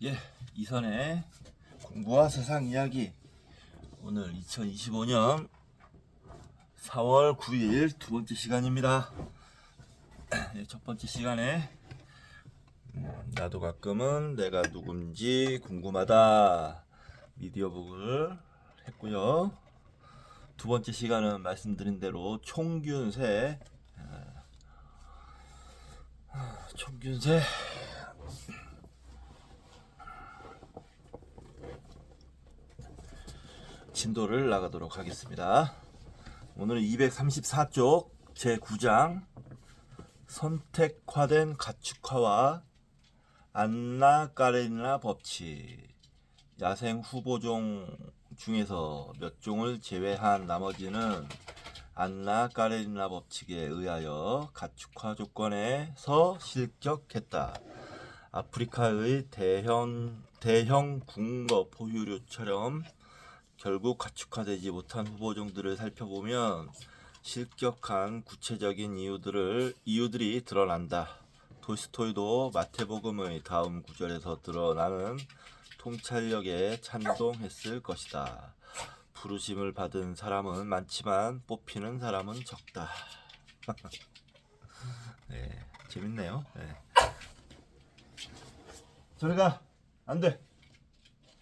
예, 이선의 공부와 세상 이야기. 오늘 2025년 4월 9일 두 번째 시간입니다. 예, 첫 번째 시간에 나도 가끔은 내가 누군지 궁금하다 미디어북을 했고요. 두 번째 시간은 말씀드린 대로 총균세 진도를 나가도록 하겠습니다. 오늘은 234쪽 제9장 선택화된 가축화와 안나 까레리나 법칙. 야생 후보종 중에서 몇 종을 제외한 나머지는 안나 까레리나 법칙에 의하여 가축화 조건에서 실격했다. 아프리카의 대형 궁거 포유류처럼 결국 가축화되지 못한 후보종들을 살펴보면 실격한 구체적인 이유들이 드러난다. 톨스토이도 마태복음의 다음 구절에서 드러나는 통찰력에 찬동했을 것이다. 부르심을 받은 사람은 많지만 뽑히는 사람은 적다. 네, 재밌네요. 네. 저리 가. 안 돼.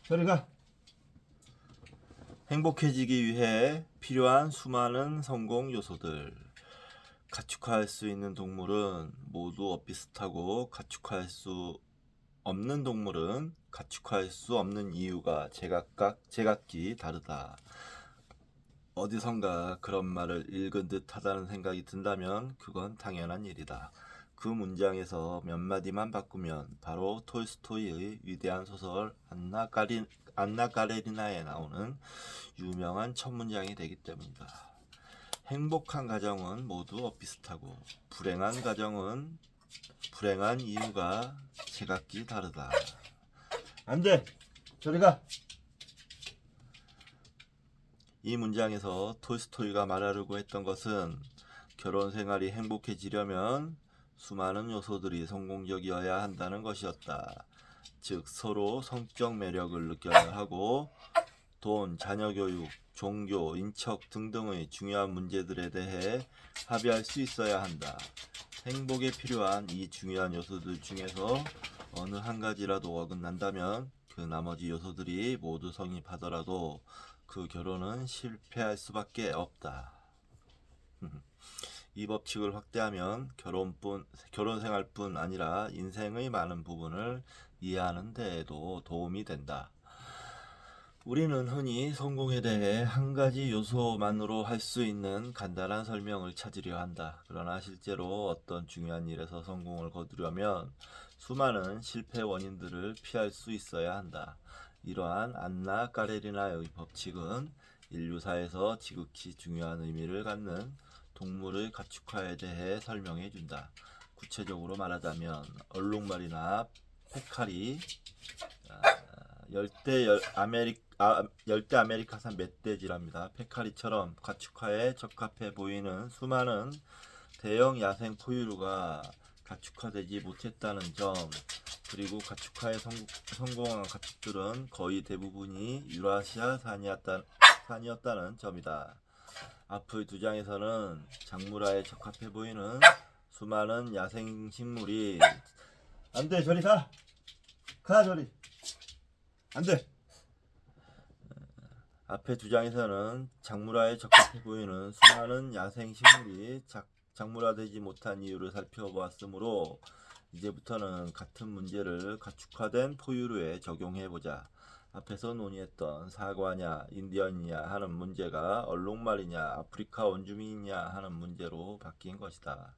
저리 가. 행복해지기 위해 필요한 수많은 성공 요소들. 가축화할 수 있는 동물은 모두 비슷하고 가축화할 수 없는 동물은 가축화할 수 없는 이유가 제각기 다르다. 어디선가 그런 말을 읽은 듯 하다는 생각이 든다면 그건 당연한 일이다. 그 문장에서 몇 마디만 바꾸면 바로 톨스토이의 위대한 소설 안나 까레리나에 나오는 유명한 첫 문장이 되기 때문이다. 행복한 가정은 모두 비슷하고 불행한 가정은 불행한 이유가 제각기 다르다. 안 돼! 저리 가! 이 문장에서 톨스토이가 말하려고 했던 것은 결혼 생활이 행복해지려면 수많은 요소들이 성공적이어야 한다는 것이었다. 즉 서로 성적 매력을 느껴야 하고 돈, 자녀 교육, 종교, 인척 등등의 중요한 문제들에 대해 합의할 수 있어야 한다. 행복에 필요한 이 중요한 요소들 중에서 어느 한 가지라도 어긋난다면 그 나머지 요소들이 모두 성립하더라도 그 결혼은 실패할 수밖에 없다. 이 법칙을 확대하면 결혼 생활뿐 아니라 인생의 많은 부분을 이해하는 데에도 도움이 된다. 우리는 흔히 성공에 대해 한 가지 요소만으로 할 수 있는 간단한 설명을 찾으려 한다. 그러나 실제로 어떤 중요한 일에서 성공을 거두려면 수많은 실패 원인들을 피할 수 있어야 한다. 이러한 안나 까레리나의 법칙은 인류사에서 지극히 중요한 의미를 갖는 동물의 가축화에 대해 설명해 준다. 구체적으로 말하자면 얼룩말이나 페카리, 열대 아메리카산 멧돼지랍니다. 페카리처럼 가축화에 적합해 보이는 수많은 대형 야생 포유류가 가축화되지 못했다는 점, 그리고 가축화에 성공한 가축들은 거의 대부분이 유라시아 산이었다는 점이다. 앞의 두 장에서는 작물화에 적합해 보이는 수많은 야생 식물이 안돼 저리 가 저리 안돼. 앞에 두 장에서는 작물화에 적합해 보이는 수많은 야생 식물이 작물화되지 못한 이유를 살펴보았으므로 이제부터는 같은 문제를 가축화된 포유류에 적용해보자. 앞에서 논의했던 사과냐 인디언이냐 하는 문제가 얼룩말이냐 아프리카 원주민이냐 하는 문제로 바뀐 것이다.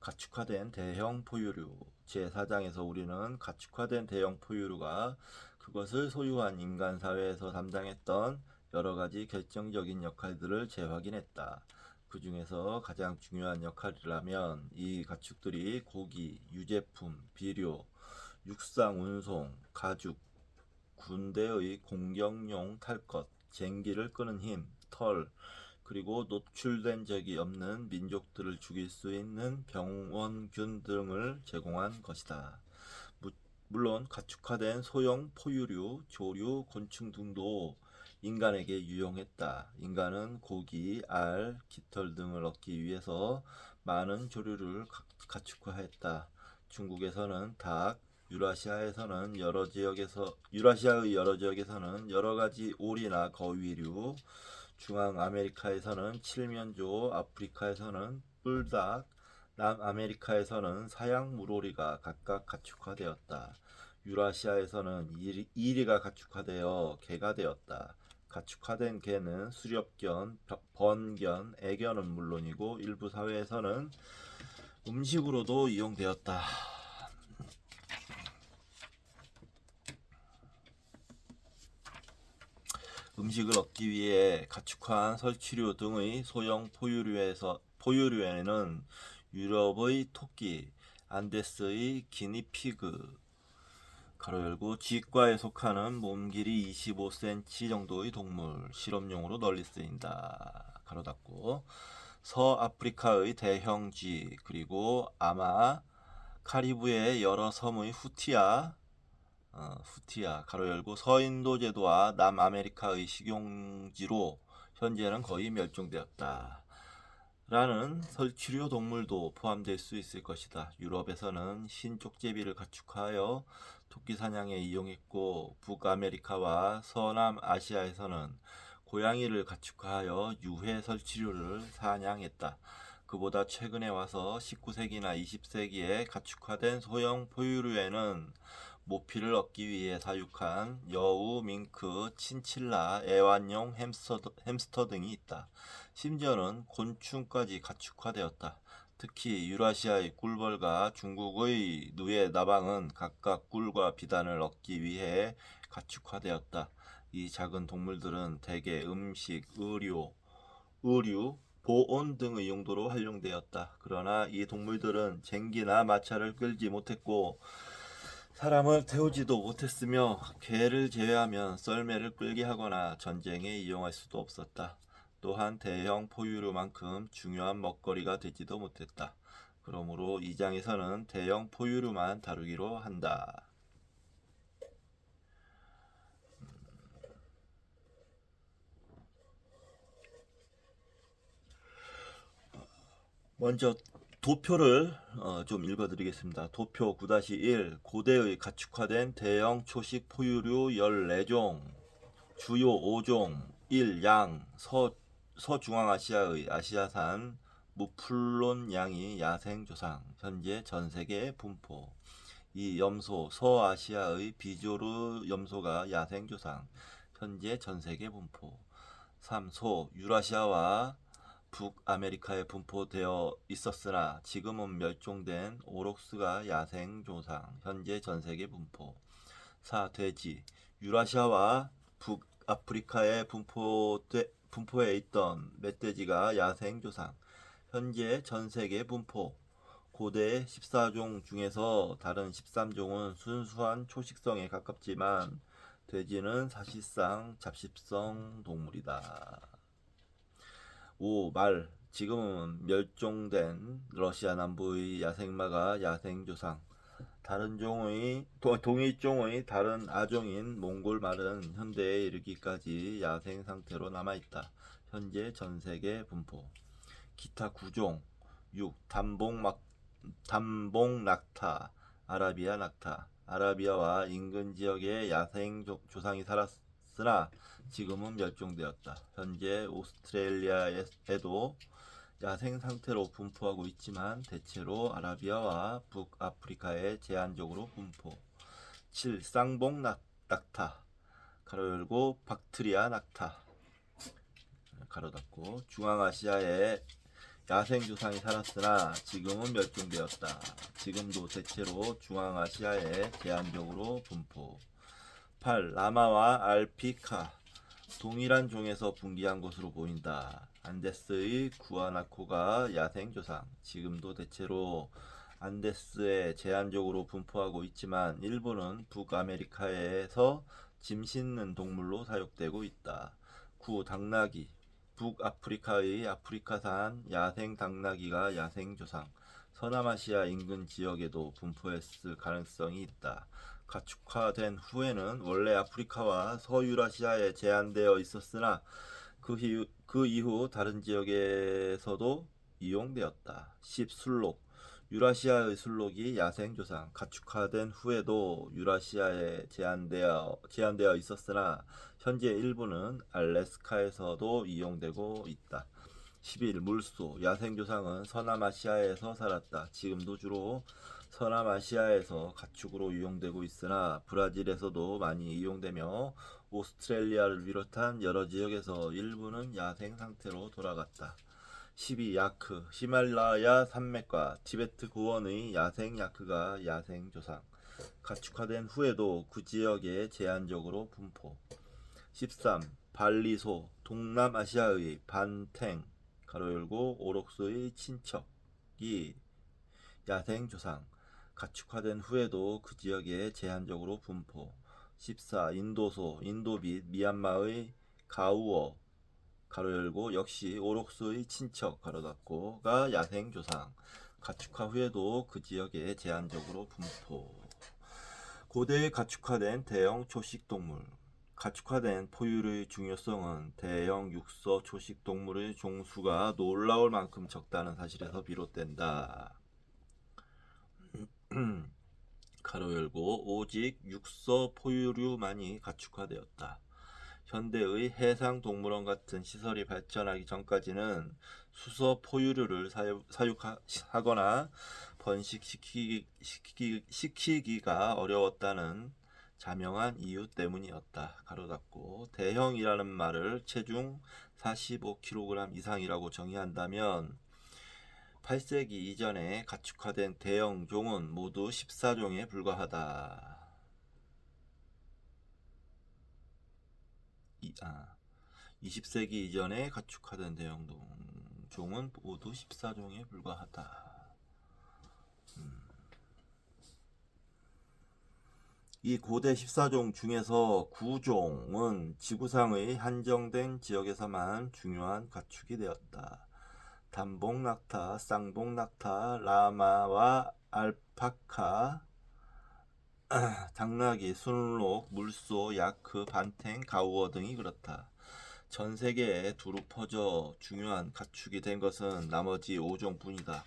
가축화된 대형 포유류 제4장에서 우리는 가축화된 대형 포유류가 그것을 소유한 인간 사회에서 담당했던 여러가지 결정적인 역할들을 재확인했다. 그 중에서 가장 중요한 역할이라면 이 가축들이 고기, 유제품, 비료, 육상 운송, 가죽, 군대의 공격용 탈 것, 쟁기를 끄는 힘, 털, 그리고 노출된 적이 없는 민족들을 죽일 수 있는 병원균 등을 제공한 것이다. 물론 가축화된 소형 포유류, 조류, 곤충 등도 인간에게 유용했다. 인간은 고기, 알, 깃털 등을 얻기 위해서 많은 조류를 가축화했다. 중국에서는 닭, 유라시아의 여러 지역에서는 여러 가지 오리나 거위류, 중앙 아메리카에서는 칠면조, 아프리카에서는 뿔닭, 남아메리카에서는 사양 물오리가 각각 가축화되었다. 유라시아에서는 이리가 가축화되어 개가 되었다. 가축화된 개는 수렵견, 번견, 애견은 물론이고 일부 사회에서는 음식으로도 이용되었다. 음식을 얻기 위해 가축화한 설치류 등의 소형 포유류에는 유럽의 토끼, 안데스의 기니피그, 가로 열고 쥐과에 속하는 몸 길이 25cm 정도의 동물, 실험용으로 널리 쓰인다. 가로 닫고 서아프리카의 대형 쥐, 그리고 아마 카리브해의 여러 섬의 후티아 가로 열고 서인도 제도와 남아메리카의 식용지로 현재는 거의 멸종되었다. 라는 설치류 동물도 포함될 수 있을 것이다. 유럽에서는 흰쪽제비를 가축하여 토끼 사냥에 이용했고 북아메리카와 서남아시아에서는 고양이를 가축하여 유해 설치류를 사냥했다. 그보다 최근에 와서 19세기나 20세기에 가축화된 소형 포유류에는 모피를 얻기 위해 사육한 여우, 밍크, 친칠라, 애완용 햄스터 등이 있다. 심지어는 곤충까지 가축화되었다. 특히 유라시아의 꿀벌과 중국의 누에 나방은 각각 꿀과 비단을 얻기 위해 가축화되었다. 이 작은 동물들은 대개 음식, 의류, 보온 등의 용도로 활용되었다. 그러나 이 동물들은 쟁기나 마차를 끌지 못했고 사람을 태우지도 못했으며 개를 제외하면 썰매를 끌게 하거나 전쟁에 이용할 수도 없었다. 또한 대형 포유류만큼 중요한 먹거리가 되지도 못했다. 그러므로 이 장에서는 대형 포유류만 다루기로 한다. 먼저 도표를 좀 읽어드리겠습니다. 도표 9-1 고대의 가축화된 대형 초식 포유류 14종 주요 5종 1. 양 서중앙아시아의 아시아산 무플론 양이 야생조상 현재 전세계 분포 2. 염소 서아시아의 비조르 염소가 야생조상 현재 전세계 분포 3. 소 유라시아와 북아메리카에 분포되어 있었으나 지금은 멸종된 오록스가 야생조상 현재 전세계 분포 4. 돼지 유라시아와 북아프리카에 분포해 있던 멧돼지가 야생조상 현재 전세계 분포 고대 14종 중에서 다른 13종은 순수한 초식성에 가깝지만 돼지는 사실상 잡식성 동물이다. 5. 말 지금은 멸종된 러시아 남부의 야생마가 야생조상 동일종의 다른 아종인 몽골 말은 현대에 이르기까지 야생 상태로 남아있다. 현재 전세계 분포 기타 9종 6. 담봉낙타 아라비아 낙타 아라비아와 인근 지역에 야생 조상이 살았으나 지금은 멸종되었다. 현재 오스트레일리아에도 야생 상태로 분포하고 있지만 대체로 아라비아와 북아프리카에 제한적으로 분포 7. 쌍봉 낙타 가로 열고 박트리아 낙타 가로 닫고 중앙아시아에 야생 조상이 살았으나 지금은 멸종되었다. 지금도 대체로 중앙아시아에 제한적으로 분포 8. 라마와 알피카 동일한 종에서 분기한 것으로 보인다. 안데스의 구아나코가 야생조상 지금도 대체로 안데스에 제한적으로 분포하고 있지만 일부는 북아메리카에서 짐 싣는 동물로 사육되고 있다. 9. 당나귀 북아프리카의 아프리카산 야생 당나귀가 야생조상 서남아시아 인근 지역에도 분포했을 가능성이 있다. 가축화된 후에는 원래 아프리카와 서유라시아에 제한되어 있었으나 그 이후 다른 지역에서도 이용되었다. 10. 술록 유라시아의 술록이 야생조상 가축화된 후에도 유라시아에 제한되어 있었으나 현재 일부는 알래스카에서도 이용되고 있다. 11. 물소 야생조상은 서남아시아에서 살았다. 지금도 주로 서남아시아에서 가축으로 이용되고 있으나 브라질에서도 많이 이용되며 오스트레일리아를 비롯한 여러 지역에서 일부는 야생 상태로 돌아갔다. 12. 야크 히말라야 산맥과 티베트 고원의 야생 야크가 야생 조상 가축화된 후에도 그 지역에 제한적으로 분포. 13. 발리소 동남아시아의 반탱 가로 열고 오록소의 친척이 야생 조상 가축화된 후에도 그 지역에 제한적으로 분포. 14. 인도소 인도 및 미얀마의 가우어 가로 열고 역시 오록수의 친척 가로 닫고가 야생 조상 가축화 후에도 그 지역에 제한적으로 분포. 고대에 가축화된 대형 초식동물 가축화된 포유류의 중요성은 대형 육서 초식동물의 종수가 놀라울 만큼 적다는 사실에서 비롯된다. 가로 열고 오직 육서 포유류만이 가축화되었다. 현대의 해상동물원 같은 시설이 발전하기 전까지는 수서 포유류를 사육하거나 번식시키기가 어려웠다는 자명한 이유 때문이었다. 가로 닫고 대형이라는 말을 체중 45kg 이상이라고 정의한다면 8세기 이전에 가축화된 대형 종은 모두 14종에 불과하다. 20세기 이전에 가축화된 대형 종은 모두 14종에 불과하다. 이 고대 14종 중에서 9종은 지구상의 한정된 지역에서만 중요한 가축이 되었다. 단봉낙타, 쌍봉낙타, 라마와 알파카, 당나귀, 순록, 물소, 야크, 반탱, 가우어 등이 그렇다. 전 세계에 두루 퍼져 중요한 가축이 된 것은 나머지 5종뿐이다.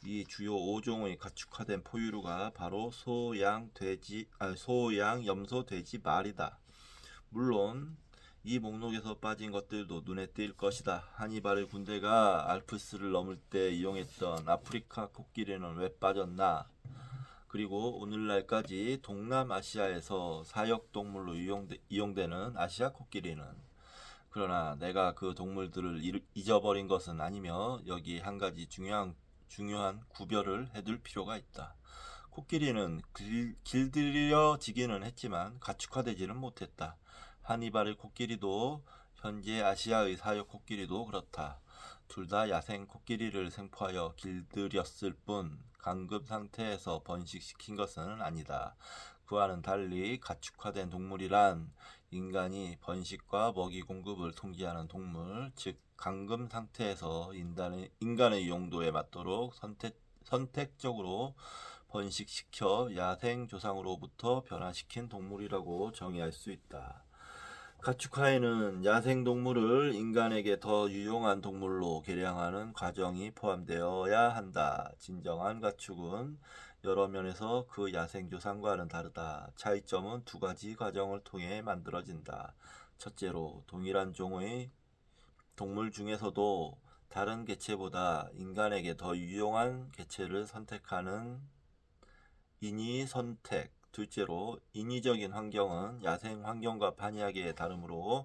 이 주요 5종의 가축화된 포유류가 바로 소, 양, 염소, 돼지, 말이다. 물론 이 목록에서 빠진 것들도 눈에 띌 것이다. 하니발의 군대가 알프스를 넘을 때 이용했던 아프리카 코끼리는 왜 빠졌나? 그리고 오늘날까지 동남아시아에서 사육동물로 이용되는 아시아 코끼리는 그러나 내가 그 동물들을 잊어버린 것은 아니며 여기 한 가지 중요한 구별을 해둘 필요가 있다. 코끼리는 길들여지기는 했지만 가축화되지는 못했다. 하니발의 코끼리도 현재 아시아의 사육 코끼리도 그렇다. 둘 다 야생 코끼리를 생포하여 길들였을 뿐 강급 상태에서 번식시킨 것은 아니다. 그와는 달리 가축화된 동물이란 인간이 번식과 먹이 공급을 통제하는 동물, 즉 강금 상태에서 인간의 용도에 맞도록 선택적으로 번식시켜 야생 조상으로부터 변화시킨 동물이라고 정의할 수 있다. 가축화에는 야생동물을 인간에게 더 유용한 동물로 개량하는 과정이 포함되어야 한다. 진정한 가축은 여러 면에서 그 야생조상과는 다르다. 차이점은 두 가지 과정을 통해 만들어진다. 첫째로 동일한 종의 동물 중에서도 다른 개체보다 인간에게 더 유용한 개체를 선택하는 인위 선택. 둘째로 인위적인 환경은 야생 환경과 판이하게 다르므로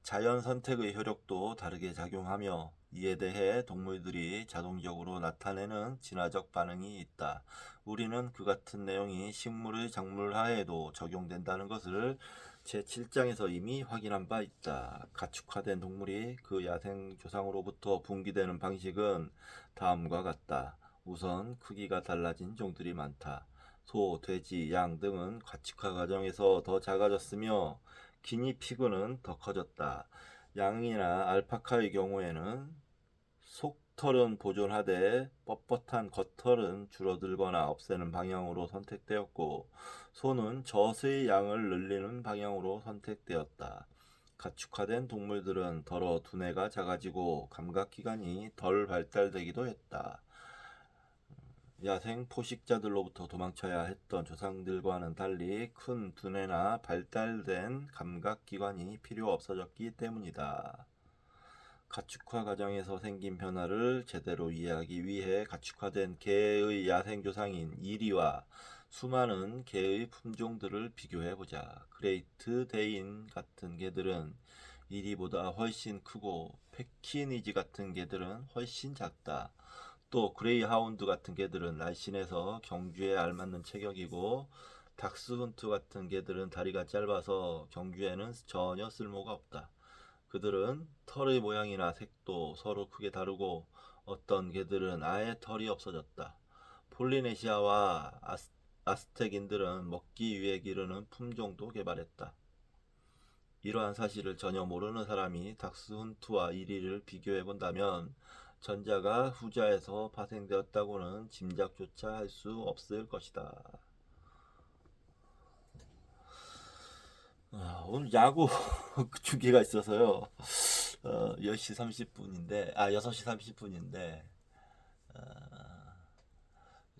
자연 선택의 효력도 다르게 작용하며 이에 대해 동물들이 자동적으로 나타내는 진화적 반응이 있다. 우리는 그 같은 내용이 식물의 작물화에도 적용된다는 것을 제7장에서 이미 확인한 바 있다. 가축화된 동물이 그 야생 조상으로부터 분기되는 방식은 다음과 같다. 우선 크기가 달라진 종들이 많다. 소, 돼지, 양 등은 가축화 과정에서 더 작아졌으며 기니피그는 더 커졌다. 양이나 알파카의 경우에는 속 속털은 보존하되 뻣뻣한 겉털은 줄어들거나 없애는 방향으로 선택되었고 소는 젖의 양을 늘리는 방향으로 선택되었다. 가축화된 동물들은 더러 두뇌가 작아지고 감각기관이 덜 발달되기도 했다. 야생 포식자들로부터 도망쳐야 했던 조상들과는 달리 큰 두뇌나 발달된 감각기관이 필요 없어졌기 때문이다. 가축화 과정에서 생긴 변화를 제대로 이해하기 위해 가축화된 개의 야생 조상인 이리와 수많은 개의 품종들을 비교해보자. 그레이트 데인 같은 개들은 이리보다 훨씬 크고 패키니지 같은 개들은 훨씬 작다. 또 그레이하운드 같은 개들은 날씬해서 경주에 알맞는 체격이고 닥스훈트 같은 개들은 다리가 짧아서 경주에는 전혀 쓸모가 없다. 그들은 털의 모양이나 색도 서로 크게 다르고 어떤 개들은 아예 털이 없어졌다. 폴리네시아와 아스텍인들은 먹기 위해 기르는 품종도 개발했다. 이러한 사실을 전혀 모르는 사람이 닥스훈트와 이리를 비교해 본다면 전자가 후자에서 파생되었다고는 짐작조차 할 수 없을 것이다. 오늘 야구 중계가 있어서요. 10시 30분인데, 6시 30분인데,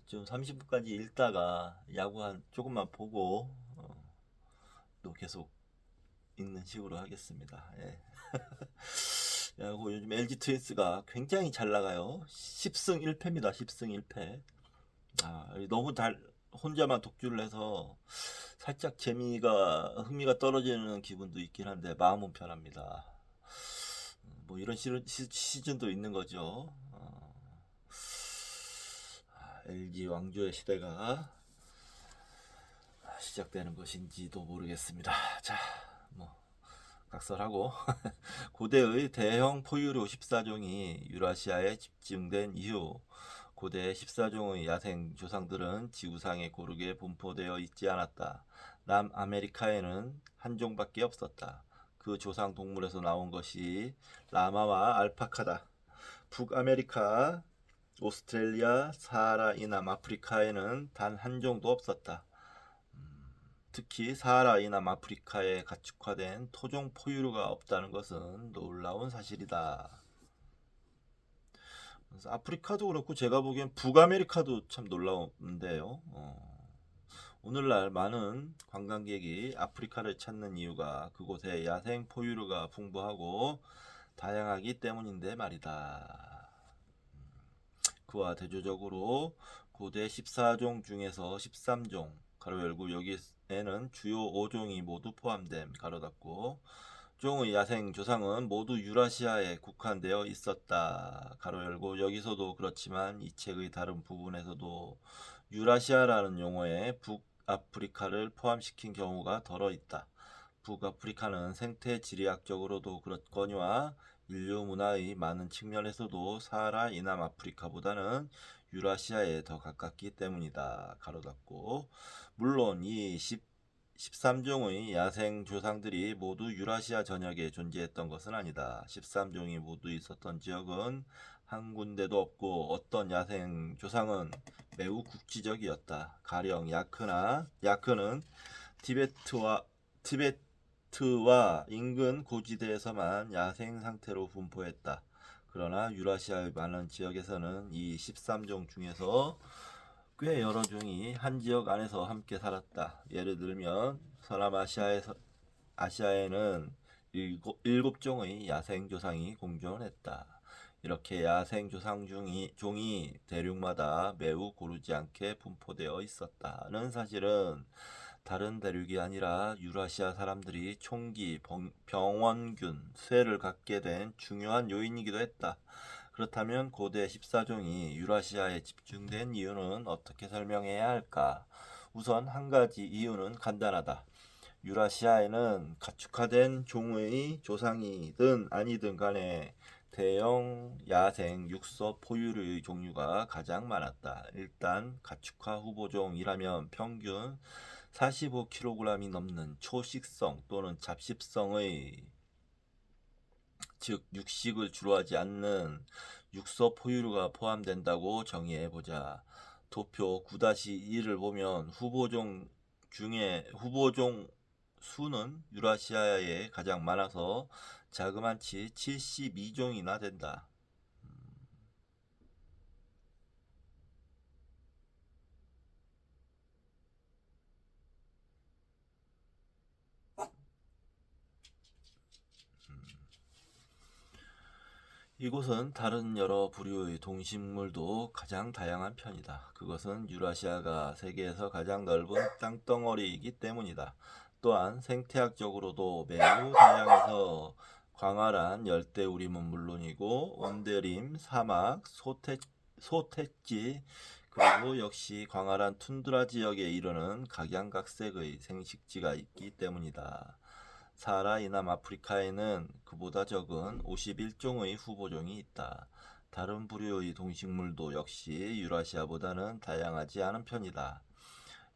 좀 30분까지 읽다가 야구 한 조금만 보고, 또 계속 읽는 식으로 하겠습니다. 예. 야구 요즘 LG 트윈스가 굉장히 잘 나가요. 10승 1패입니다. 10승 1패. 너무 혼자만 독주를 해서 살짝 흥미가 떨어지는 기분도 있긴 한데 마음은 편합니다. 뭐 이런 시즌도 있는 거죠. LG 왕조의 시대가 시작되는 것인지도 모르겠습니다. 자, 뭐 각설하고 고대의 대형 포유류 14종이 유라시아에 집중된 이후 고대 14종의 야생 조상들은 지구상에 고르게 분포되어 있지 않았다. 남아메리카에는 한 종밖에 없었다. 그 조상 동물에서 나온 것이 라마와 알파카다. 북아메리카, 오스트레일리아, 사하라 이남 아프리카에는 단 한 종도 없었다. 특히 사하라 이남 아프리카에 가축화된 토종 포유류가 없다는 것은 놀라운 사실이다. 그래서 아프리카도 그렇고 제가 보기엔 북아메리카도 참 놀라운데요. 오늘날 많은 관광객이 아프리카를 찾는 이유가 그곳에 야생 포유류가 풍부하고 다양하기 때문인데 말이다. 그와 대조적으로 고대 14종 중에서 13종 가로 열고 여기에는 주요 5종이 모두 포함됨 가로 닫고 종의 야생 조상은 모두 유라시아에 국한되어 있었다. 가로 열고 여기서도 그렇지만 이 책의 다른 부분에서도 유라시아라는 용어에 북아프리카를 포함시킨 경우가 덜어 있다. 북아프리카는 생태 지리학적으로도 그렇거니와 인류 문화의 많은 측면에서도 사하라 이남 아프리카보다는 유라시아에 더 가깝기 때문이다. 가로 닫고 물론 이 13종의 야생 조상들이 모두 유라시아 전역에 존재했던 것은 아니다. 13종이 모두 있었던 지역은 한 군데도 없고 어떤 야생 조상은 매우 국지적이었다. 가령 야크는 티베트와 인근 고지대에서만 야생 상태로 분포했다. 그러나 유라시아의 많은 지역에서는 이 13종 중에서 꽤 여러 종이 한 지역 안에서 함께 살았다. 예를 들면 아시아에는 7종의 야생 조상이 공존했다. 이렇게 야생 조상 종이 대륙마다 매우 고르지 않게 분포되어 있었다는 사실은 다른 대륙이 아니라 유라시아 사람들이 총기, 병원균, 쇠를 갖게 된 중요한 요인이기도 했다. 그렇다면 고대 14종이 유라시아에 집중된 이유는 어떻게 설명해야 할까? 우선 한 가지 이유는 간단하다. 유라시아에는 가축화된 종의 조상이든 아니든 간에 대형 야생 육서 포유류의 종류가 가장 많았다. 일단 가축화 후보종이라면 평균 45kg이 넘는 초식성 또는 잡식성의 즉 육식을 주로 하지 않는 육서 포유류가 포함된다고 정의해보자. 도표 9-2를 보면 후보종 수는 유라시아에 가장 많아서 자그만치 72종이나 된다. 이곳은 다른 여러 부류의 동식물도 가장 다양한 편이다. 그것은 유라시아가 세계에서 가장 넓은 땅덩어리이기 때문이다. 또한 생태학적으로도 매우 다양해서 광활한 열대우림은 물론이고 온대림, 사막, 소택지 그리고 역시 광활한 툰드라 지역에 이르는 각양각색의 생식지가 있기 때문이다. 사하라 이남 아프리카에는 그보다 적은 51종의 후보종이 있다. 다른 부류의 동식물도 역시 유라시아보다는 다양하지 않은 편이다.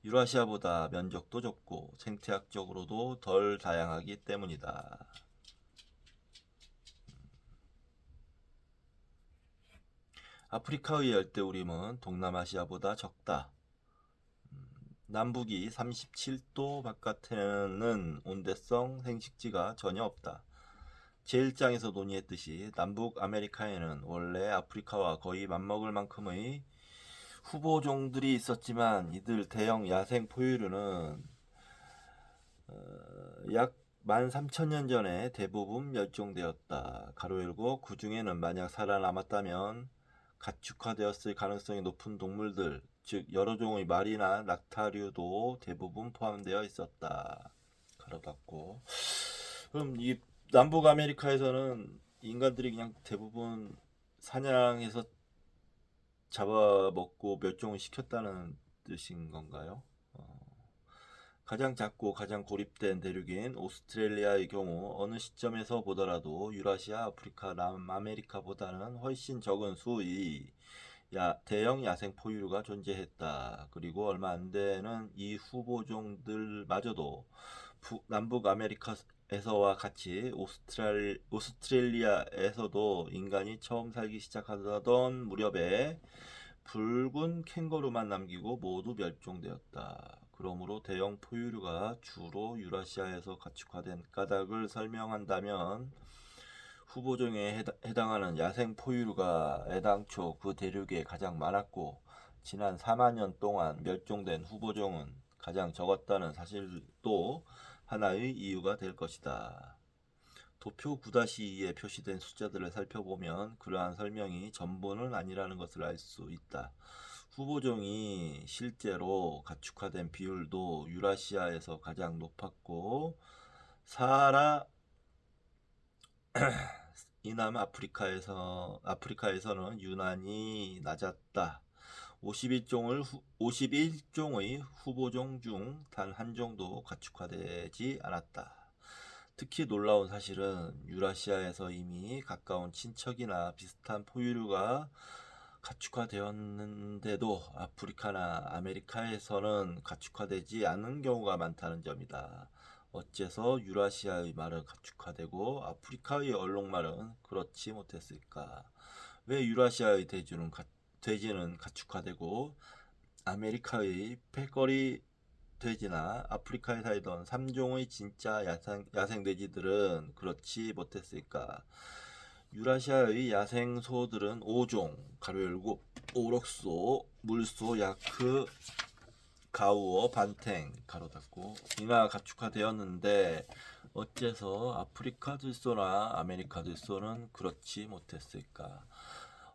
유라시아보다 면적도 좁고 생태학적으로도 덜 다양하기 때문이다. 아프리카의 열대우림은 동남아시아보다 적다. 남북이 37도 바깥에는 온대성 생식지가 전혀 없다. 제1장에서 논의했듯이 남북 아메리카에는 원래 아프리카와 거의 맞먹을 만큼의 후보종들이 있었지만 이들 대형 야생 포유류는 약 13,000년 전에 대부분 멸종되었다. 가로 열고 그 중에는 만약 살아남았다면 가축화되었을 가능성이 높은 동물들, 즉 여러 종의 말이나 낙타류도 대부분 포함되어 있었다. 가로 닫고. 그럼 이 남북 아메리카에서는 인간들이 그냥 대부분 사냥해서 잡아먹고 멸종을 시켰다는 뜻인 건가요? 가장 작고 가장 고립된 대륙인 오스트레일리아의 경우 어느 시점에서 보더라도 유라시아, 아프리카, 남아메리카보다는 훨씬 적은 수의 대형 야생 포유류가 존재했다. 그리고 얼마 안 되는 이 후보종들마저도 남북 아메리카에서와 같이 오스트레일리아에서도 인간이 처음 살기 시작하던 무렵에 붉은 캥거루만 남기고 모두 멸종되었다. 그러므로 대형 포유류가 주로 유라시아에서 가축화된 까닭을 설명한다면 후보종에 해당하는 야생 포유류가 애당초 그 대륙에 가장 많았고 지난 4만 년 동안 멸종된 후보종은 가장 적었다는 사실도 하나의 이유가 될 것이다. 도표 9-2에 표시된 숫자들을 살펴보면 그러한 설명이 전부는 아니라는 것을 알 수 있다. 후보종이 실제로 가축화된 비율도 유라시아에서 가장 높았고 사하라 이남 아프리카에서는 유난히 낮았다. 51종의 후보종 중 단 한 종도 가축화되지 않았다. 특히 놀라운 사실은 유라시아에서 이미 가까운 친척이나 비슷한 포유류가 가축화되었는데도 아프리카나 아메리카에서는 가축화되지 않은 경우가 많다는 점이다. 어째서 유라시아의 말은 가축화되고 아프리카의 얼룩말은 그렇지 못했을까? 왜 유라시아의 돼지는 가축화되고 아메리카의 패거리 돼지나 아프리카에 살던 3종의 진짜 야생 돼지들은 그렇지 못했을까? 유라시아의 야생소들은 5종, 가로 열고 오록소, 물소, 야크, 가우어, 반탱, 가로 닫고 이나 가축화되었는데 어째서 아프리카 들소나 아메리카 들소는 그렇지 못했을까?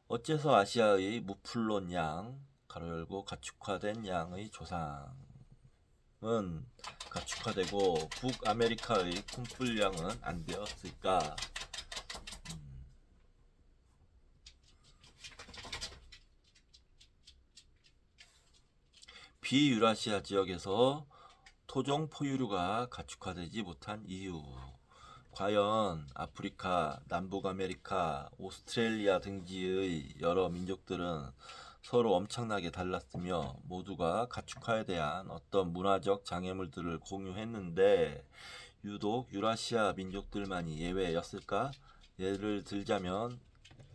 어째서 아시아의 무플론 양, 가로 열고 가축화된 양의 조상은 가축화되고 북아메리카의 쿰플 양은 안 되었을까? 비유라시아 지역에서 토종 포유류가 가축화되지 못한 이유. 과연 아프리카, 남북아메리카, 오스트레일리아 등지의 여러 민족들은 서로 엄청나게 달랐으며 모두가 가축화에 대한 어떤 문화적 장애물들을 공유했는데 유독 유라시아 민족들만이 예외였을까? 예를 들자면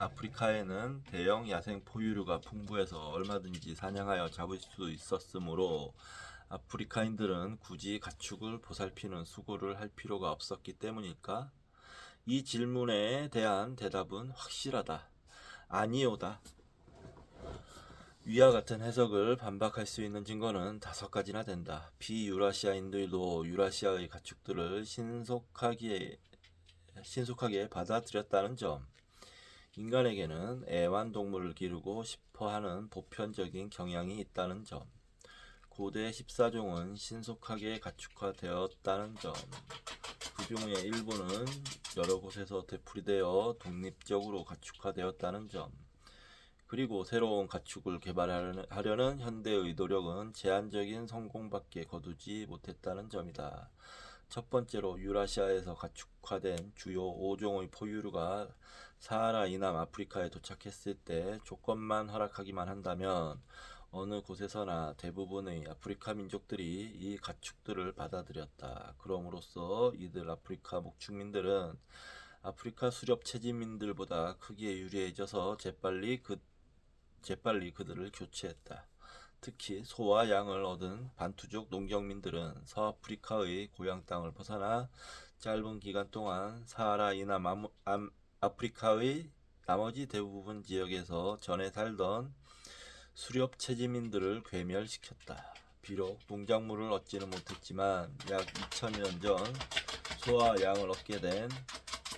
아프리카에는 대형 야생 포유류가 풍부해서 얼마든지 사냥하여 잡을 수 있었으므로 아프리카인들은 굳이 가축을 보살피는 수고를 할 필요가 없었기 때문일까? 이 질문에 대한 대답은 확실하다. 아니오다. 위와 같은 해석을 반박할 수 있는 증거는 5가지나 된다. 비유라시아인들도 유라시아의 가축들을 신속하게 받아들였다는 점, 인간에게는 애완동물을 기르고 싶어하는 보편적인 경향이 있다는 점, 고대 14종은 신속하게 가축화되었다는 점, 그 중의 일부는 여러 곳에서 되풀이되어 독립적으로 가축화되었다는 점, 그리고 새로운 가축을 개발하려는 현대의 노력은 제한적인 성공밖에 거두지 못했다는 점이다. 첫 번째로 유라시아에서 가축화된 주요 5종의 포유류가 사하라 이남 아프리카에 도착했을 때 조건만 허락하기만 한다면 어느 곳에서나 대부분의 아프리카 민족들이 이 가축들을 받아들였다. 그럼으로써 이들 아프리카 목축민들은 아프리카 수렵 채집민들보다 크게 유리해져서 재빨리 그들을 교체했다. 특히 소와 양을 얻은 반투족 농경민들은 서아프리카의 고향 땅을 벗어나 짧은 기간 동안 사하라 이남 아프리카의 나머지 대부분 지역에서 전에 살던 수렵 채집민들을 괴멸시켰다. 비록 농작물을 얻지는 못했지만 약 2000년 전 소와 양을 얻게 된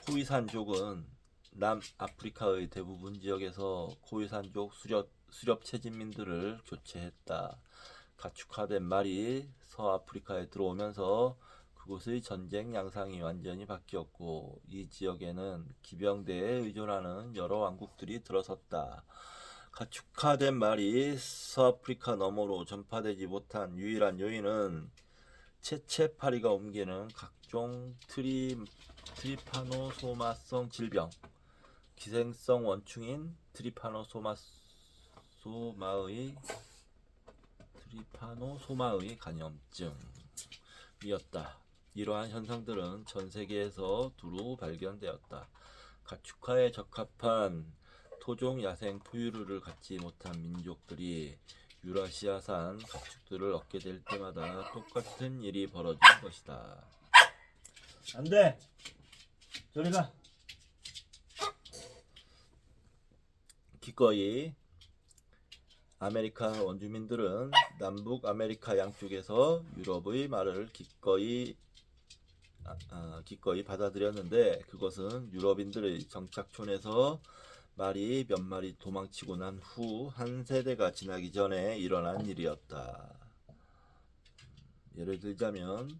코이산족은 남아프리카의 대부분 지역에서 코이산족 수렵 채집민들을 교체했다. 가축화된 말이 서아프리카에 들어오면서 그곳의 전쟁 양상이 완전히 바뀌었고 이 지역에는 기병대에 의존하는 여러 왕국들이 들어섰다. 가축화된 말이 서아프리카 너머로 전파되지 못한 유일한 요인은 채채파리가 옮기는 각종 트리파노소마성 질병, 기생성 원충인 트리파노소마의 감염증이었다. 이러한 현상들은 전 세계에서 두루 발견되었다. 가축화에 적합한 토종 야생 포유류를 갖지 못한 민족들이 유라시아산 가축들을 얻게 될 때마다 똑같은 일이 벌어진 것이다. 안돼! 저리가! 기꺼이 아메리카 원주민들은 남북 아메리카 양쪽에서 유럽의 말을 기꺼이 받아들였는데 그것은 유럽인들의 정착촌에서 말이 몇 마리 도망치고 난 후 한 세대가 지나기 전에 일어난 일이었다. 예를 들자면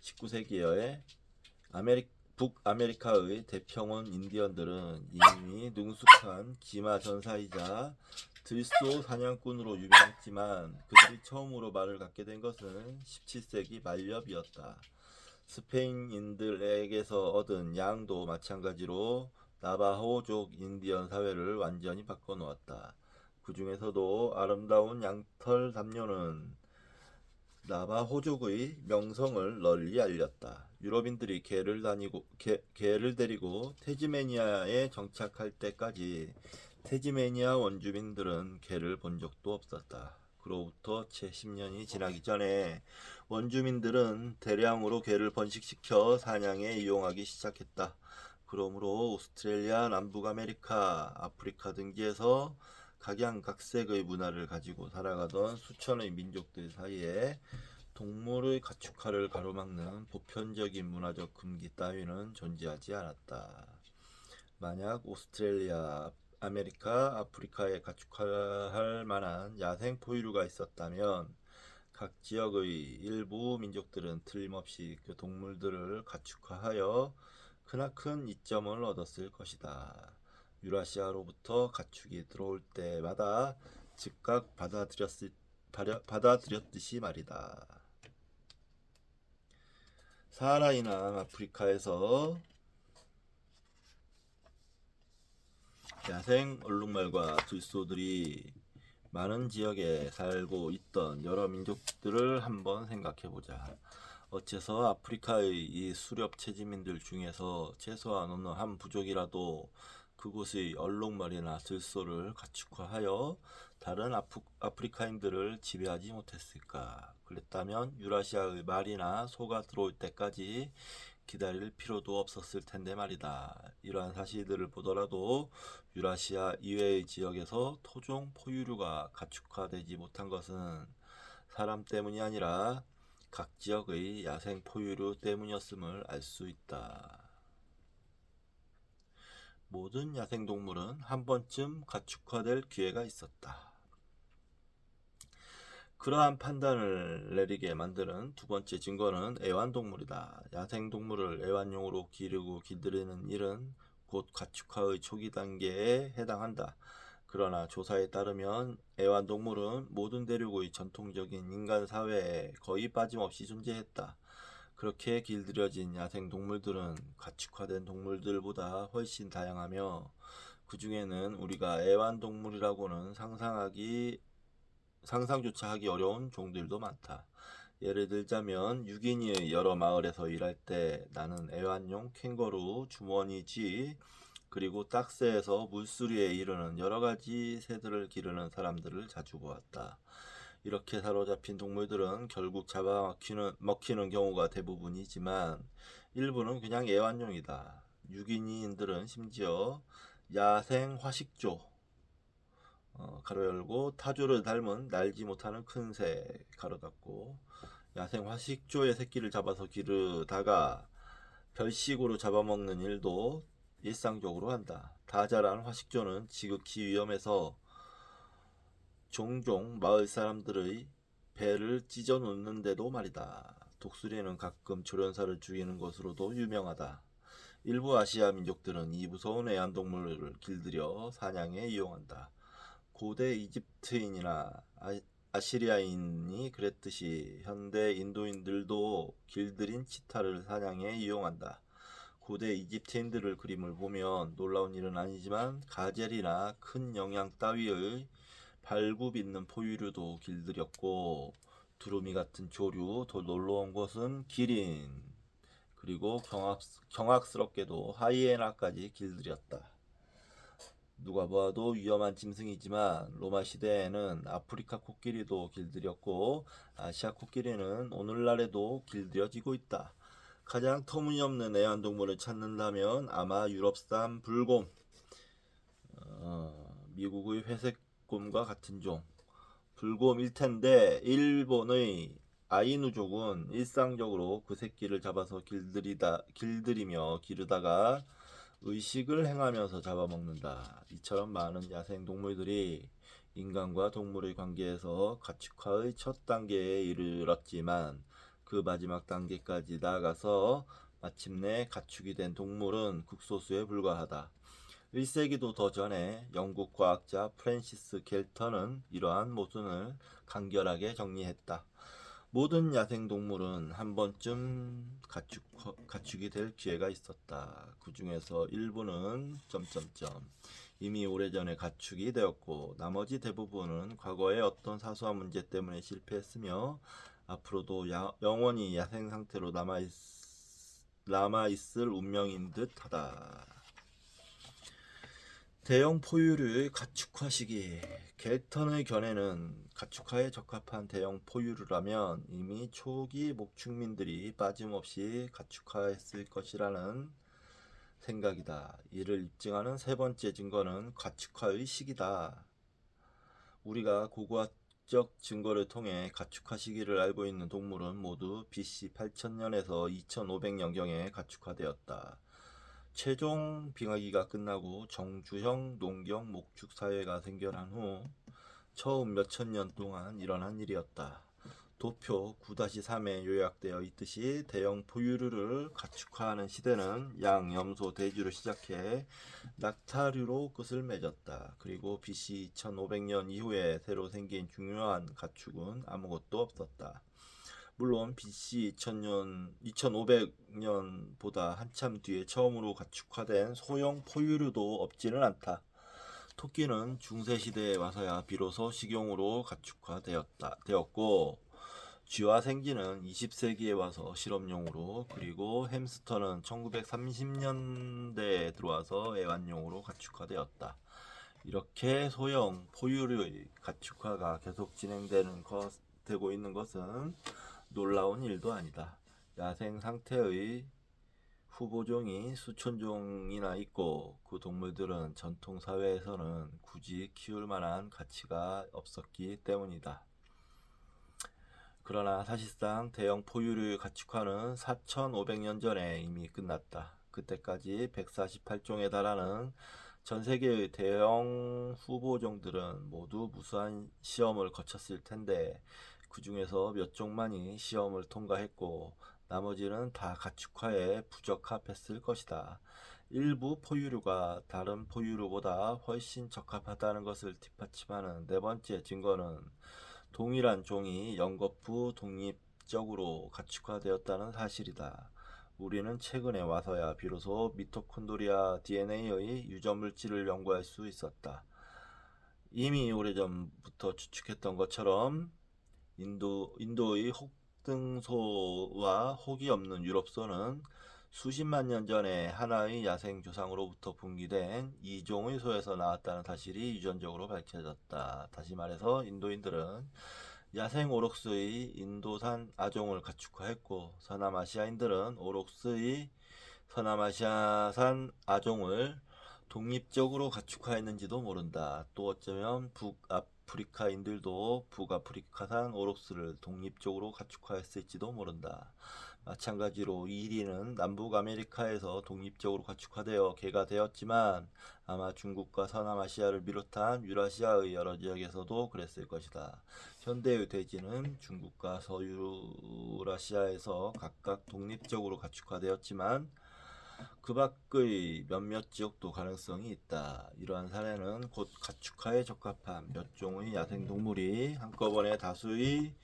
19세기에 북아메리카의 대평원 인디언들은 이미 능숙한 기마 전사이자 들소 사냥꾼으로 유명했지만 그들이 처음으로 말을 갖게 된 것은 17세기 말엽이었다. 스페인인들에게서 얻은 양도 마찬가지로 나바호족 인디언 사회를 완전히 바꿔놓았다. 그 중에서도 아름다운 양털 담요는 나바호족의 명성을 널리 알렸다. 유럽인들이 개를 데리고 태즈메니아에 정착할 때까지 태즈메니아 원주민들은 개를 본 적도 없었다. 그로부터 채 10년이 지나기 전에 원주민들은 대량으로 개를 번식시켜 사냥에 이용하기 시작했다. 그러므로 오스트레일리아, 남북아메리카, 아프리카 등지에서 각양각색의 문화를 가지고 살아가던 수천의 민족들 사이에 동물의 가축화를 가로막는 보편적인 문화적 금기 따위는 존재하지 않았다. 만약 오스트레일리아, 아메리카, 아프리카에 가축화할 만한 야생 포유류가 있었다면 각 지역의 일부 민족들은 틀림없이 그 동물들을 가축화하여 크나큰 이점을 얻었을 것이다. 유라시아로부터 가축이 들어올 때마다 즉각 받아들였듯이 말이다. 사하라 이남 아프리카에서 야생 얼룩말과 들소들이 많은 지역에 살고 있던 여러 민족들을 한번 생각해보자. 어째서 아프리카의 이 수렵 채집민들 중에서 최소한 어느 한 부족이라도 그곳의 얼룩말이나 들소를 가축화하여 다른 아프리카인들을 지배하지 못했을까? 그랬다면 유라시아의 말이나 소가 들어올 때까지 기다릴 필요도 없었을 텐데 말이다. 이러한 사실들을 보더라도 유라시아 이외의 지역에서 토종 포유류가 가축화되지 못한 것은 사람 때문이 아니라 각 지역의 야생 포유류 때문이었음을 알 수 있다. 모든 야생동물은 한 번쯤 가축화될 기회가 있었다. 그러한 판단을 내리게 만드는 두 번째 증거는 애완동물이다. 야생동물을 애완용으로 기르고 길들이는 일은 곧 가축화의 초기 단계에 해당한다. 그러나 조사에 따르면 애완동물은 모든 대륙의 전통적인 인간 사회에 거의 빠짐없이 존재했다. 그렇게 길들여진 야생동물들은 가축화된 동물들보다 훨씬 다양하며 그 중에는 우리가 애완동물이라고는 상상조차 하기 어려운 종들도 많다. 예를 들자면 유기니의 여러 마을에서 일할 때 나는 애완용 캥거루, 주머니 쥐, 그리고 딱새에서 물수리에 이르는 여러 가지 새들을 기르는 사람들을 자주 보았다. 이렇게 사로잡힌 동물들은 결국 잡아먹히는 경우가 대부분이지만 일부는 그냥 애완용이다. 유기니인들은 심지어 야생 화식조, 가로 열고 타조를 닮은 날지 못하는 큰 새, 가로 닫고, 야생 화식조의 새끼를 잡아서 기르다가 별식으로 잡아먹는 일도 일상적으로 한다. 다 자란 화식조는 지극히 위험해서 종종 마을 사람들의 배를 찢어 놓는데도 말이다. 독수리는 가끔 조련사를 죽이는 것으로도 유명하다. 일부 아시아 민족들은 이 무서운 애완동물을 길들여 사냥에 이용한다. 고대 이집트인이나 아시리아인이 그랬듯이 현대 인도인들도 길들인 치타를 사냥에 이용한다. 고대 이집트인들을 그림을 보면 놀라운 일은 아니지만 가젤이나 큰 영양 따위의 발굽 있는 포유류도 길들였고 두루미 같은 조류, 더 놀라운 것은 기린, 그리고 경악스럽게도 하이에나까지 길들였다. 누가 봐도 위험한 짐승이지만 로마 시대에는 아프리카 코끼리도 길들였고 아시아 코끼리는 오늘날에도 길들여지고 있다. 가장 터무니없는 애완동물을 찾는다면 아마 유럽산 불곰, 미국의 회색곰과 같은 종 불곰일 텐데 일본의 아이누족은 일상적으로 그 새끼를 잡아서 길들이며 기르다가 의식을 행하면서 잡아먹는다. 이처럼 많은 야생 동물들이 인간과 동물의 관계에서 가축화의 첫 단계에 이르렀지만 그 마지막 단계까지 나아가서 마침내 가축이 된 동물은 극소수에 불과하다. 1세기도 더 전에 영국 과학자 프랜시스 갤턴은 이러한 모순을 간결하게 정리했다. 모든 야생동물은 한 번쯤 가축이 될 기회가 있었다. 그 중에서 일부는 이미 오래전에 가축이 되었고 나머지 대부분은 과거의 어떤 사소한 문제 때문에 실패했으며 앞으로도 영원히 야생 상태로 남아있을 운명인 듯하다. 대형 포유류의 가축화 시기. 갤턴의 견해는 가축화에 적합한 대형 포유류라면 이미 초기 목축민들이 빠짐없이 가축화했을 것이라는 생각이다. 이를 입증하는 세 번째 증거는 가축화의 시기다. 우리가 고고학적 증거를 통해 가축화 시기를 알고 있는 동물은 모두 BC 8000년에서 2500년경에 가축화되었다. 최종 빙하기가 끝나고 정주형 농경 목축 사회가 생겨난 후 처음 몇천 년 동안 일어난 일이었다. 도표 9-3에 요약되어 있듯이 대형 포유류를 가축화하는 시대는 양, 염소, 돼지로 시작해 낙타류로 끝을 맺었다. 그리고 BC 2500년 이후에 새로 생긴 중요한 가축은 아무것도 없었다. 물론 BC 2500년보다 한참 뒤에 처음으로 가축화된 소형 포유류도 없지는 않다. 토끼는 중세시대에 와서야 비로소 식용으로 가축화되었고 쥐와 생쥐는 20세기에 와서 실험용으로, 그리고 햄스터는 1930년대에 들어와서 애완용으로 가축화되었다. 이렇게 소형 포유류의 가축화가 계속 되고 있는 것은 놀라운 일도 아니다. 야생 상태의 후보종이 수천 종이나 있고 그 동물들은 전통 사회에서는 굳이 키울 만한 가치가 없었기 때문이다. 그러나 사실상 대형 포유류 가축화는 4,500년 전에 이미 끝났다. 그때까지 148종에 달하는 전 세계의 대형 후보종들은 모두 무수한 시험을 거쳤을 텐데 그 중에서 몇 종만이 시험을 통과했고 나머지는 다 가축화에 부적합했을 것이다. 일부 포유류가 다른 포유류보다 훨씬 적합하다는 것을 뒷받침하는 네 번째 증거는 동일한 종이 연거푸 독립적으로 가축화되었다는 사실이다. 우리는 최근에 와서야 비로소 미토콘드리아 DNA의 유전물질을 연구할 수 있었다. 이미 오래전부터 추측했던 것처럼 인도의 혹등소와 혹이 없는 유럽소는 수십만 년 전에 하나의 야생 조상으로부터 분기된 이종의 소에서 나왔다는 사실이 유전적으로 밝혀졌다. 다시 말해서 인도인들은 야생 오록스의 인도산 아종을 가축화했고 서남아시아인들은 오록스의 서남아시아산 아종을 독립적으로 가축화했는지도 모른다. 또 어쩌면 북아프리카인들도 북아프리카산 오록스를 독립적으로 가축화했을지도 모른다. 마찬가지로 이리는 남북 아메리카에서 독립적으로 가축화되어 개가 되었지만 아마 중국과 서남아시아를 비롯한 유라시아의 여러 지역에서도 그랬을 것이다. 현대의 돼지는 중국과 서유라시아에서 각각 독립적으로 가축화되었지만 그 밖의 몇몇 지역도 가능성이 있다. 이러한 사례는 곧 가축화에 적합한 몇 종의 야생동물이 한꺼번에 다수의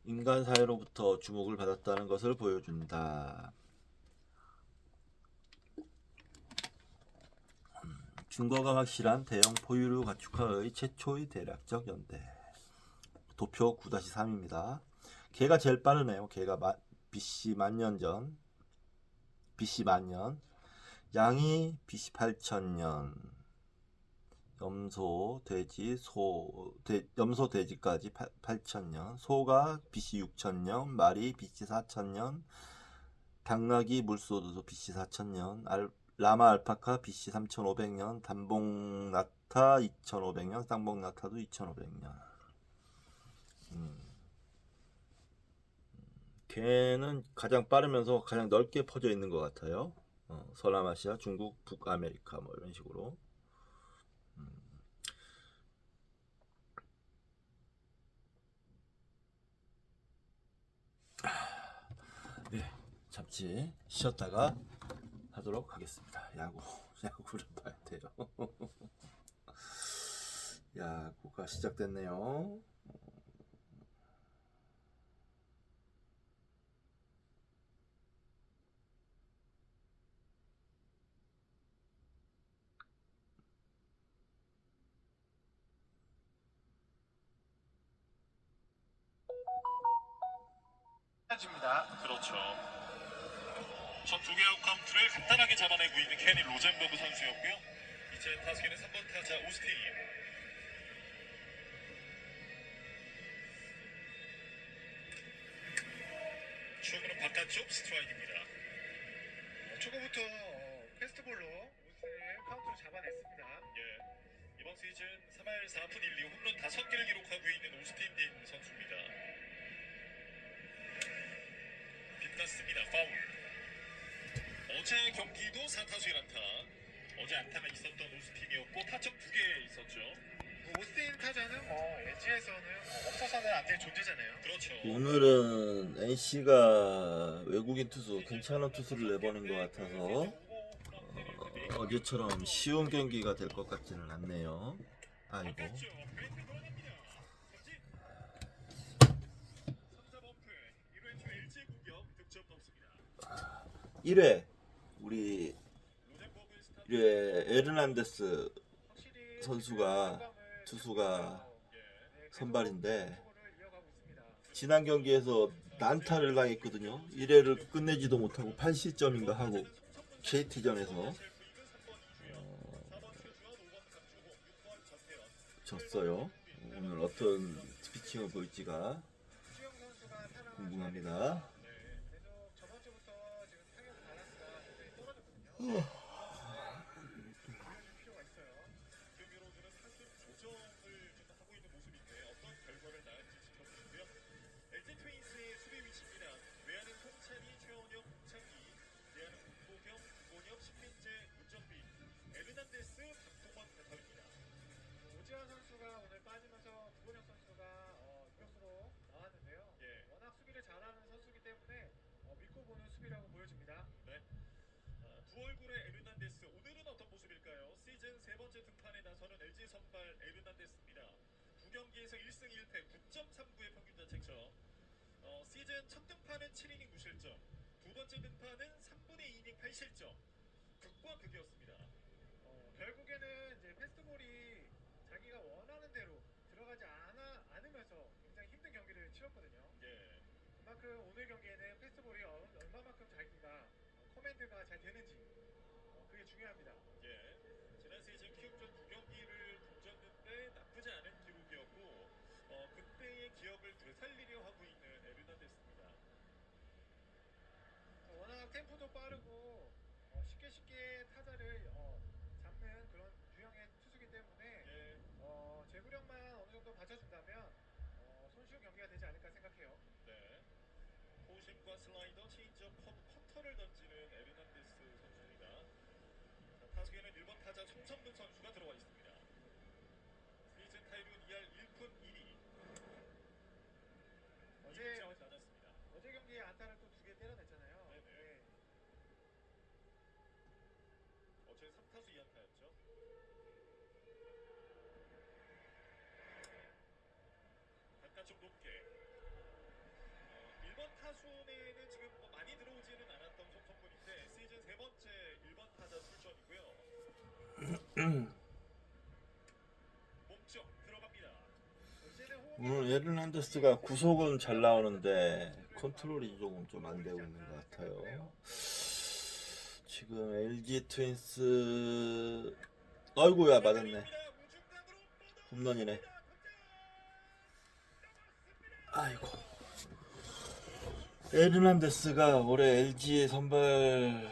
인간 사회로부터 주목을 받았다는 것을 보여준다. 증거가 확실한 대형 포유류 가축화의 최초의 대략적 연대. 도표 9-3입니다. 개가 제일 빠르네요. 개가 BC 만년 전, BC 만년, 양이 BC 8000년, 염소, 돼지, 염소, 돼지까지 8000년, 소가 BC 6000년, 말이 BC 4000년, 당나귀, 물소도 BC 4000년, 라마, 알파카 BC 3500년, 단봉나타 2500년, 쌍봉나타도 2500년. 개는 가장 빠르면서 가장 넓게 퍼져 있는 것 같아요. 서남아시아, 중국, 북아메리카 뭐 이런 식으로. 네, 잠시 쉬었다가 하도록 하겠습니다. 야구를 봐야 돼요. 야구가 시작됐네요. 집니다. 그렇죠. 첫 두 개 아웃 카운트를 간단하게 잡아내고 있는 케니 로젠버그 선수였고요. 이제 타석에는 3번 타자 오스틴. 초구는 바깥쪽 스트라이크입니다. 초구부터 패스트볼로 오스틴 카운트를 잡아냈습니다. 예. 이번 시즌 3할 4푼 1리 홈런 5개를 기록하고 있는 오스틴 딘 선수입니다. 빗났습니다. 파울. 어제 경기도 4타수 1안타. 어제 안타가 있었던 오스틴이었고 타점 2개 있었죠. 오스틴 타자는 엣지에서는 없어서는 안 될 존재잖아요. 그렇죠. 오늘은 NC가 외국인 투수 괜찮은 투수를 내보낸 것 같아서 어제처럼 쉬운 경기가 될 것 같지는 않네요. 아이고. 1회 우리 1회 에르난데스 선수가 투수가 선발인데 지난 경기에서 난타를 당했거든요. 1회를 끝내지도 못하고 8시점인가 하고 KT전에서 졌어요. 오늘 어떤 피칭을 보일지가 주영 선수가 타락을 궁금합니다. 계속 저번 주부터 지금 타격 밸런스가 굉장히 떨어졌거든요. 올려줄 필요가 있어요. 김유로즈는 타순 조정을 좀 하고 있는 모습인데 어떤 결과를 낳을지 지켜보시고요. LG 트윈스의 수비 위치입니다. 외야는 송찬희, 최원혁, 홍창기, 내야는 문보경, 구본엽, 신민재, 문정빈, 에르난데스, 박동원 배터입니다. 오지환 선수가 오늘 빠지면서 구본혁 선수가 유격수로 나왔는데요. 예. 워낙 수비를 잘하는 선수이기 때문에 믿고 보는 수비라고 보여집니다. 네. 두 얼굴의 에르난데스 오늘은 어떤 모습일까요? 시즌 세 번째 등판에 나서는 LG 선발 에르난데스입니다. 두 경기에서 1승 1패 9.39의 평균 자책점. 시즌 첫 등판은 7이닝 무실점, 두 번째 등판은 3분의 2이닝 8실점. 극과 극이었습니다. 결국에는 이제 패스트볼이 자기가 원하는 대로 들어가지 않으면서 굉장히 힘든 경기를 치렀거든요. 예. 그만큼 오늘 경기에는 패스트볼이 얼마만큼 자기가 커맨드가 잘 되는지 그게 중요합니다. 예. 지난 시즌 키움전 두 경기를 던졌는데 나쁘지 않은 기록이었고 그때의 기억을 되살리려 하고 있는 에르난데스입니다. 워낙 템포도 빠르고 쉽게 타자를 잡는 그런 유형의 투수기 때문에 예. 제구력만 어느 정도 받쳐준다면 손쉬운 경기가 되지 않을까 생각해요. 네. 포심과 슬라이더, 체인지업, 커브, 커터를 던지는 에르난데스 선수입니다. 자, 타석에는 1번 타자 송성근 선수가 들어와 있습니다. 시즌 타율은 2할 1푼 1리. 어제 많았습니다. 어제 경기에 안타를 또 2개 때려냈잖아요. 네네. 네. 어제 3타수 2안타였죠. 바깥쪽 높게. 1번 타순에는 지금 많이 들어오지는 않았던 송성근인데 시즌 세 번째 1번 타자 출전이고요. 몸쪽 들어갑니다. 어제는 호흡이 오늘 에르난데스가 구속은 잘 나오는데 컨트롤이 조금 좀 안 되고 있는 것 같아요. 지금 LG 트윈스 아이고야 맞았네. 홈런이네. 아이고. 에르난데스가 올해 LG의 선발진에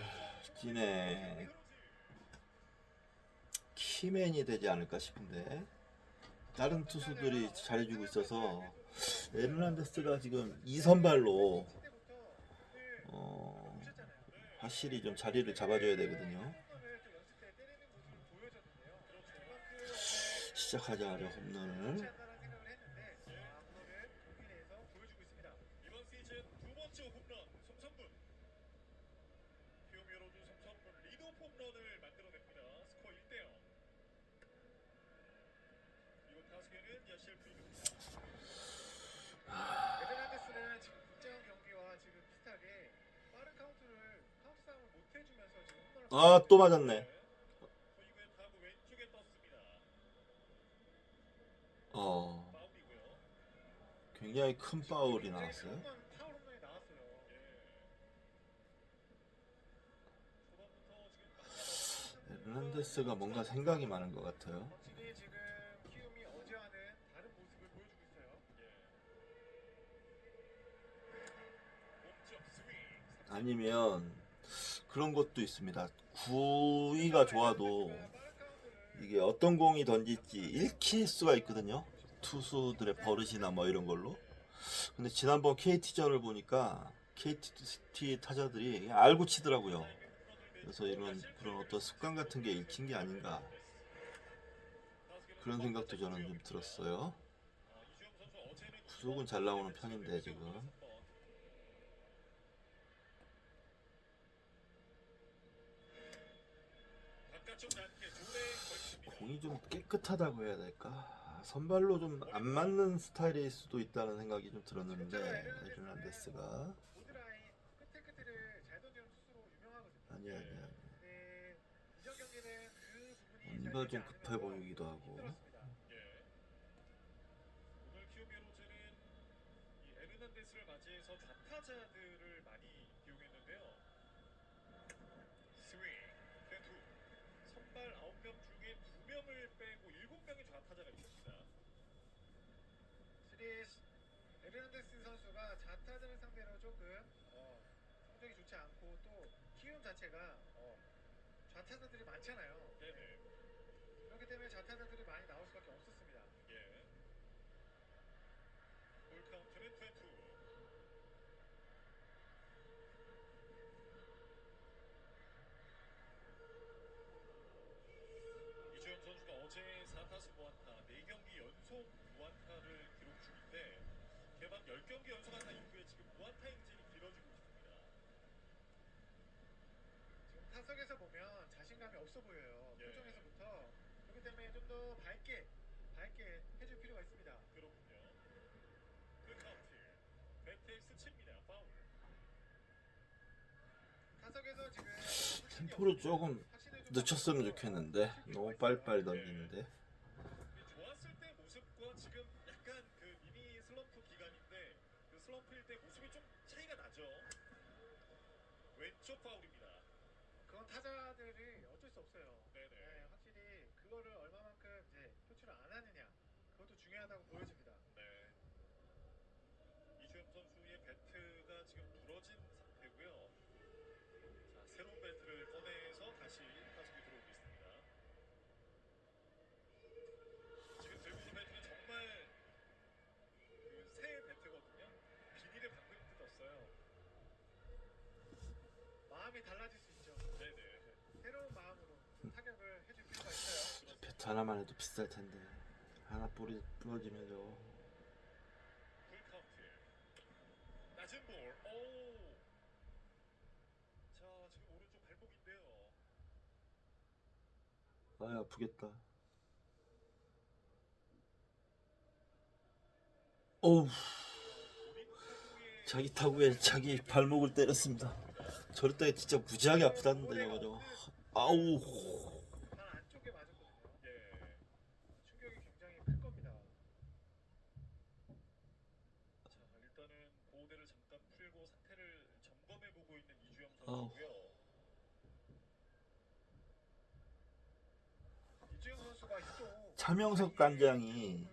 키맨이 되지 않을까 싶은데 다른 투수들이 잘해주고 있어서 에르난데스가 지금 2선발로 확실히 좀 자리를 잡아줘야 되거든요. 시작하자마자 홈런을 이번 시즌 두 번째 홈런 송성문. 키움유로즈 송성문 리드오프 홈런을 만들어냅니다. 스코어 1대0. 이번 타석에는 야시엘 프리드입니다. 에르난데스는 지금 국제형 경기와 지금 비슷하게 빠른 카운트 싸움을 못 해주면서 지금 홈런을 아 또 맞았네. 토이구의 타구 왼쪽에 떴습니다. 파울이고요. 굉장히 큰 파울이 나왔어요. 파울 홈런이 나왔어요. 예. 초반부터 지금 에르난데스가 뭔가 생각이 많은 것 같아요. 확실히 지금 키움이 어제와는 다른 모습을 보여주고 있어요. 몸쪽 스윙. 아니면 그런 것도 있습니다. 구위가 좋아도 이게 어떤 공이 던질지 읽힐 수가 있거든요. 투수들의 버릇이나 뭐 이런 걸로. 근데 지난번 KT전을 보니까 KT 타자들이 그냥 알고 치더라고요. 그래서 그런 어떤 습관 같은 게 읽힌 게 아닌가 그런 생각도 저는 좀 들었어요. 구속은 잘 나오는 편인데 지금 공이 좀 깨끗하다고 해야 될까? 선발로 좀 안 맞는 스타일일 수도 있다는 생각이 좀 들었는데 에르난데스가 보드라인 끝을 잘 던지는 투수로 유명하거든요. 아니야. 네, 이전 경기는 그 부분이 뭔가 좀 급해 보이기도 하고. 오늘 키움 유로즈는 이 타자들을 많이 이용했는데요. 스윙, 투 선발 9명 중에 2명을 빼고 7명의 좌타자가 있습니다. 시리즈 에르난데스 선수가 좌타자를 상대로 조금 성적이 좋지 않고 또 키움 자체가 좌타자들이 많잖아요. 네네. 그렇기 때문에 좌타자들이 많이 나올 수밖에 없었습니다. 예. 볼 카운트는 2-2. 이주영 선수가 어제 4타수 무안타 4경기 연속 무안타를 기록 중인데 개막 10경기 연속 안타 이후에 지금 무안타 행진이 길어지고 있습니다. 지금 타석에서 보면 자신감이 없어 보여요. 예. 표정에서부터. 그렇기 때문에 좀 더 밝게 해줄 필요가 있습니다. 그렇군요. 그 카운트 배트에 스칩니다. 파울. 타석에서 지금 템포를 조금 늦췄으면 좋겠는데 너무 빨리빨리 던지는데. 좋았을 때 모습과 지금 약간 그 미니 슬럼프 기간인데 그 슬럼프일 때 모습이 좀 차이가 나죠. 왼쪽 파울입니다. 그건 타자들이 어쩔 수 없어요. 네네. 네, 확실히 그거를 얼마만큼 이제 표출을 안 하느냐 그것도 중요하다고 보여집니다. 네. 이주영 선수의 배트가 지금 부러진 상태고요. 자, 새로운 배트를 꺼내서 다시 타석에 들어오고 있습니다. 지금 들고 있는 배트는 정말 그 새 배트거든요. 비닐에 방금 뜯었어요. 마음이 달라질 수 있죠. 네네. 새로운 마음으로 타격을 해줄 필요가 있어요. 배트 하나만 해도 비쌀 텐데 하나 부러지면 저 풀 카운트. 낮은 볼. 오. 자, 지금 오른쪽 발목인데요. 아 아프겠다. 어우, 본인 타구에 자기 타구에 자기 발목을 때렸습니다. 저럴 때 진짜 무지하게 아프다는데 저거. 아우. 발 안쪽에 맞았거든요. 예. 충격이 굉장히 클 겁니다. 자, 일단은 보호대를 잠깐 풀고 상태를 점검해 보고 있는 이주영 아우. 선수고요. 이주영 선수가 또 차명석 관장이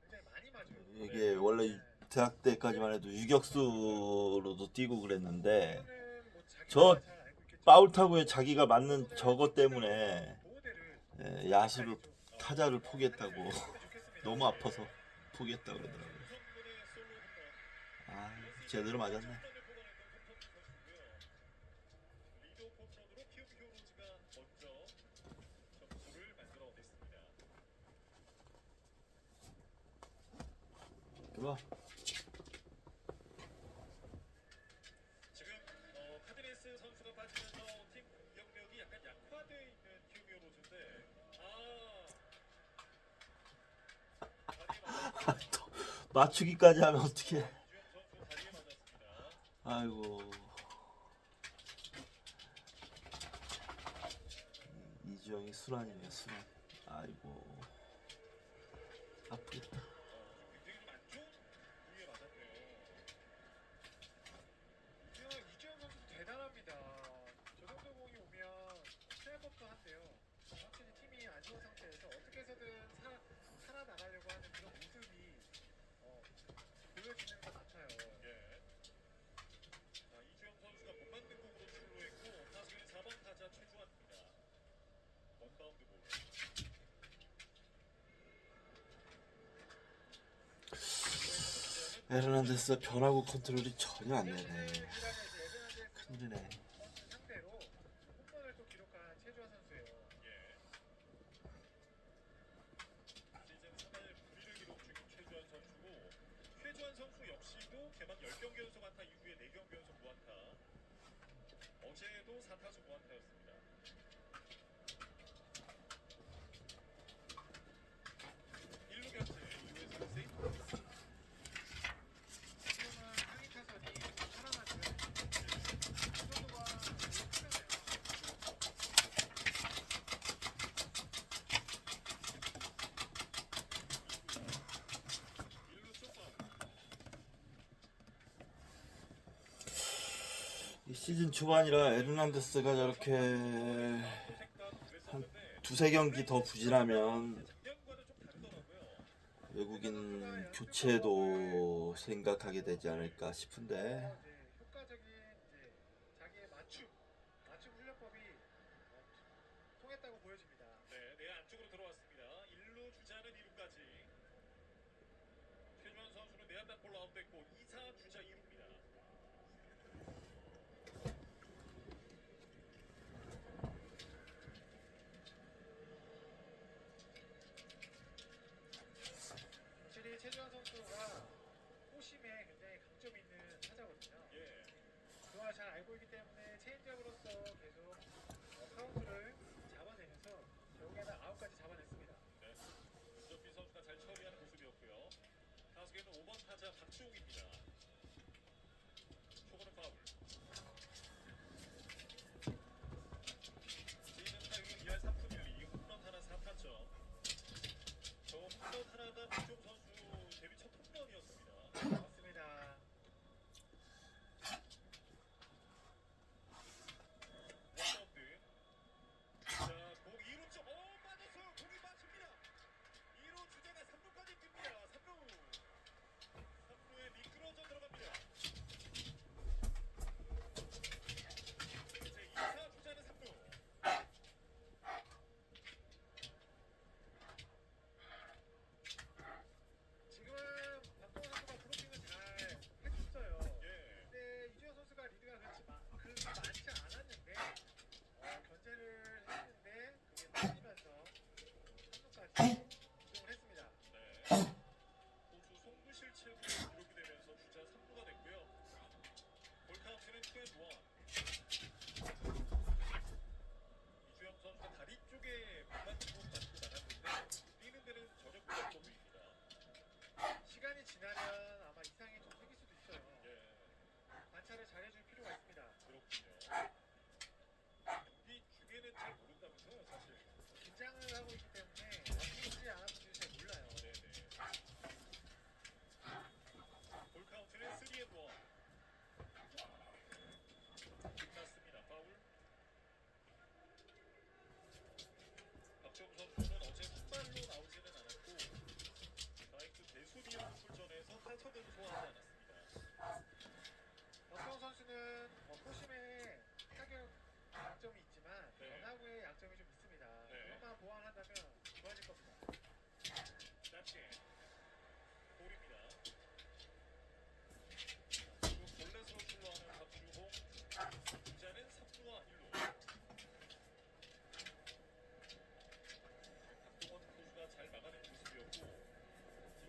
굉장히 많이 맞아요. 이게 원래 대학 때까지만 해도 유격수로도 뛰고 그랬는데 이거는 뭐 자기가 저 잘 알고 있겠죠. 파울 타구에 자기가 맞는 저것 때문에 보호대를 야수를 타자를 포기했다고 좋겠습니다. 너무 아파서 포기했다고 그러더라고요. 우성군의 솔로 홈런. 아 제대로 맞았네. 리드 오프 홈런으로 키움 히어로즈가 먼저 점수를 만들어냈습니다. 그거 지금 카드레스 선수가 빠지면서 팀 공격력이 약간 약화되어 있는 키움 히어로즈인데 다리에 맞았습니다. 맞추기까지 하면 어떻게? 이주영 선수 다리에 맞았습니다. 아이고 이주영이 순환이네 순환. 아이고 아프겠다. 굉장히 좀 안 좋은 부위에 맞았네요. 이주영 선수 대단합니다. 저 정도 공이 오면 피할 법도 한데요. 확실히 팀이 안 좋은 상태에서 어떻게 해서든 살아나가려고 하는 그런 모습이 보여지는 것 같아요. 예. 자, 이주영 선수가 못 맞는 공으로 출루했고 타석에는 4번 타자 최주환입니다. 원바운드 볼. 에르난데스 변화구 컨트롤이 전혀 안 되네. 큰일이네. 상대로 홈런을 또 기록한 최주환 선수예요. 예. 시즌 3할 9리를 기록 중인 최주환 선수고 최주환 선수 역시도 개막 10경기 연속 안타 이후에 4경기 연속 무안타. 어제도 4타수 무안타였습니다. 1루 곁에 2루에서 세이프. 지금은 상위 타선이 살아나줘야 됩니다. 이 정도가 크잖아요. 이 시즌 초반이라 에르난데스가 저렇게 한 두세 경기 더 부진하면 작년과는 좀 다르더라고요. 외국인 교체도 생각하게 되지 않을까 싶은데 이제 효과적인 이제 자기의 맞춤 훈련법이 통했다고 보여집니다. 네, 내 안쪽으로 들어왔습니다. 1루 주자는 2루까지. 최주환 선수는 내야 땅볼 아웃됐고 2사 주자 2루입니다. 확실히 최주환 선수가 호심에 굉장히 강점 있는 타자거든요. 예. 그걸 잘 알고 있기 때문에 체인지업으로서 계속 카운트를 잡아내면서 결국에는 아웃까지 잡아냈습니다. 네. 윤정빈 선수가 잘 처리하는 모습이었고요. 타석에는 5번 타자 박주홍입니다. 초구는 파울. 시즌 타율은 2할 3푼 1리, 홈런 하나 4타점. 저 홈런 하나가 박주홍 선수 데뷔 첫 홈런이었습니다. 맞습니다. 원바운드. 자, 공 2루 쪽. 맞아서 공이 맞춥니다. 2루 주자가 3루까지 뜁니다. 3루에 미끄러져 들어갑니다. 이제 2사 주자는 3루. 지금은 박동원 선수가 브로킹을 잘 해줬어요. 예. 근데 이주영 선수가 리드가 그렇게 많지 않았는데 견제를 했는데 그게 빠지면서 3루까지 이동을 했습니다. 네. 호수 송구 실책으로 기록이 되면서 주자 3루가 됐고요. 볼 카운트는 2&1. 이주영 선수가 다리 쪽에 맞고 나갔는데 뛰는 데는 전혀 부담 없어 보입니다. 시간이 지나면 아마 이상이 좀 생길 수도 있어요. 예. 관찰을 잘해줄 필요가 있습니다. 그렇군요. 경기 중에는 잘 모른다면서요, 사실. 긴장을 하고 있기 때문에 아프지 안 아픈지 잘 몰라요. 네네. 볼 카운트는 3&1. 끝났습니다. 파울. 박정우 선수는 어제 선발로 나오지는 않았고 나이트 대수비용 출전해서 타석은 소화하지 않았습니다. 박동원 선수는 포심에 타격 약점이 있지만 네. 변화구의 약점이 좀 있습니다. 네. 그것만 보완한다면 좋아질 겁니다. 짧게 볼입니다. 그리고 볼넷으로 출루하는 박주홍. 주자는 3루와 1루. 박동원投手가 잘 막아낸 모습이었고 지금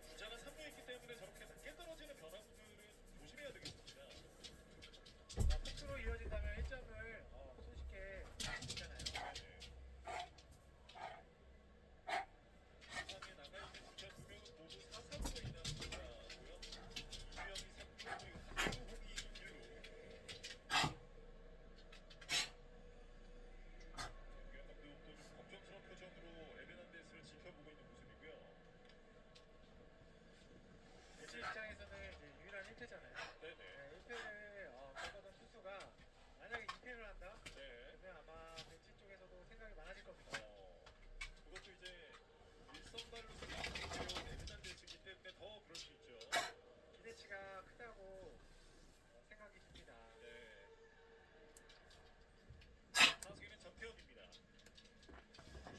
주자가 3루에 있기 때문에 저렇게 낮게 떨어지는 변화구들은 조심해야 되겠습니다. 폭수로 이어진다면 1점을 손쉽게 할수 있잖아요. 네네. 세상에 나가 있는 주자 2명은 모두 4-3으로 인하는 주자고요. 이주영이 3루 그리고 박주홍이 1루. 김규현 감독도 좀 걱정스러운 표정으로 에르난데스를 지켜보고 있는 모습이고요. LG 입장에서는 이제 유일한 1패잖아요. 네네. 1패를 겪었던 투수가 만약에 2패를 한다? 네. 그러면 아마 벤치 쪽에서도 생각이 많아질 겁니다. 그것도 이제 일선발로 승리해온 에르난데스이기 때문에 더 그럴 수 있죠. 기대치가 크다고 생각이 듭니다. 네. 타석에는 전태현입니다.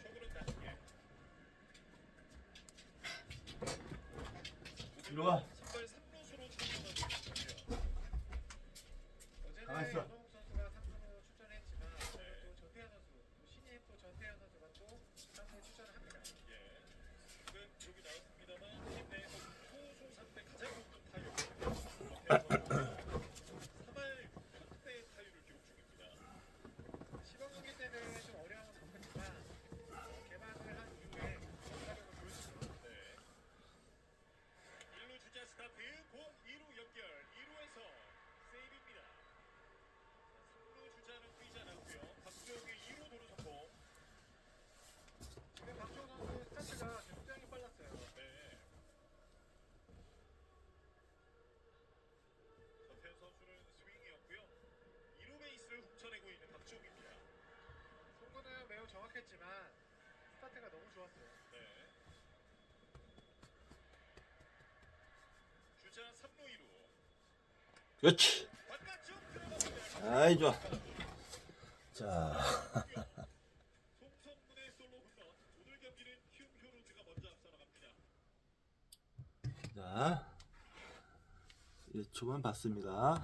초구는 낮게. 이리 와. 선발 3루수로 출전하고 있거든요. 어제는 가만 있어. 연홍욱 선수가 3루로 출전했지만 네. 오늘 또 전태현 선수, 또 신인 또 전태현 선수가 또 3루에 출전을 합니다. 예. 지금 기록이 나왔습니다만 팀 내에서 투수 상대 가장 높은 타율. 전태현 선수가 3할 6대 타율을 기록 중입니다. 시범 경기 때는 좀 어려움을 겪었지만 개막을 한 이후에 역사력을 보여줍니다. 네. 1루 주자 스타트 공 2루 연결 2루에서 세이브입니다. 부족했지만 스타트가 너무 좋았어요. 네. 주자 3루 2루. 그렇지. 바깥쪽 들어갑니다. 아이 좋아. 자, 송성문의 솔로 홈런. 오늘 경기는 흄효로즈가 먼저 앞서 나갑니다. 자, 1초만 봤습니다.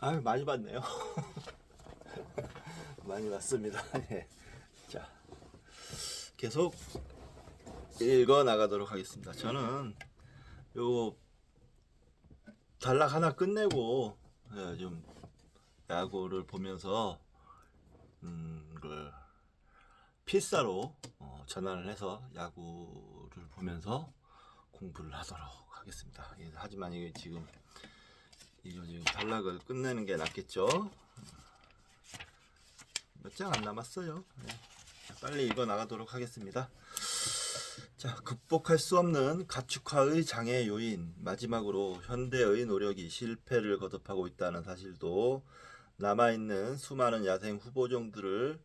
아유 많이 봤네요. 많이 봤습니다. 예. 자, 계속 읽어 나가도록 하겠습니다. 저는 요 단락 하나 끝내고 좀 야구를 보면서 그 필사로 전환을 해서 야구를 보면서 공부를 하도록 하겠습니다. 예, 하지만 이게 지금 단락을 끝내는 게 낫겠죠? 몇 장 안 남았어요. 네. 빨리 읽어 나가도록 하겠습니다. 자, 극복할 수 없는 가축화의 장애 요인. 마지막으로 현대의 노력이 실패를 거듭하고 있다는 사실도 남아있는 수많은 야생 후보종들을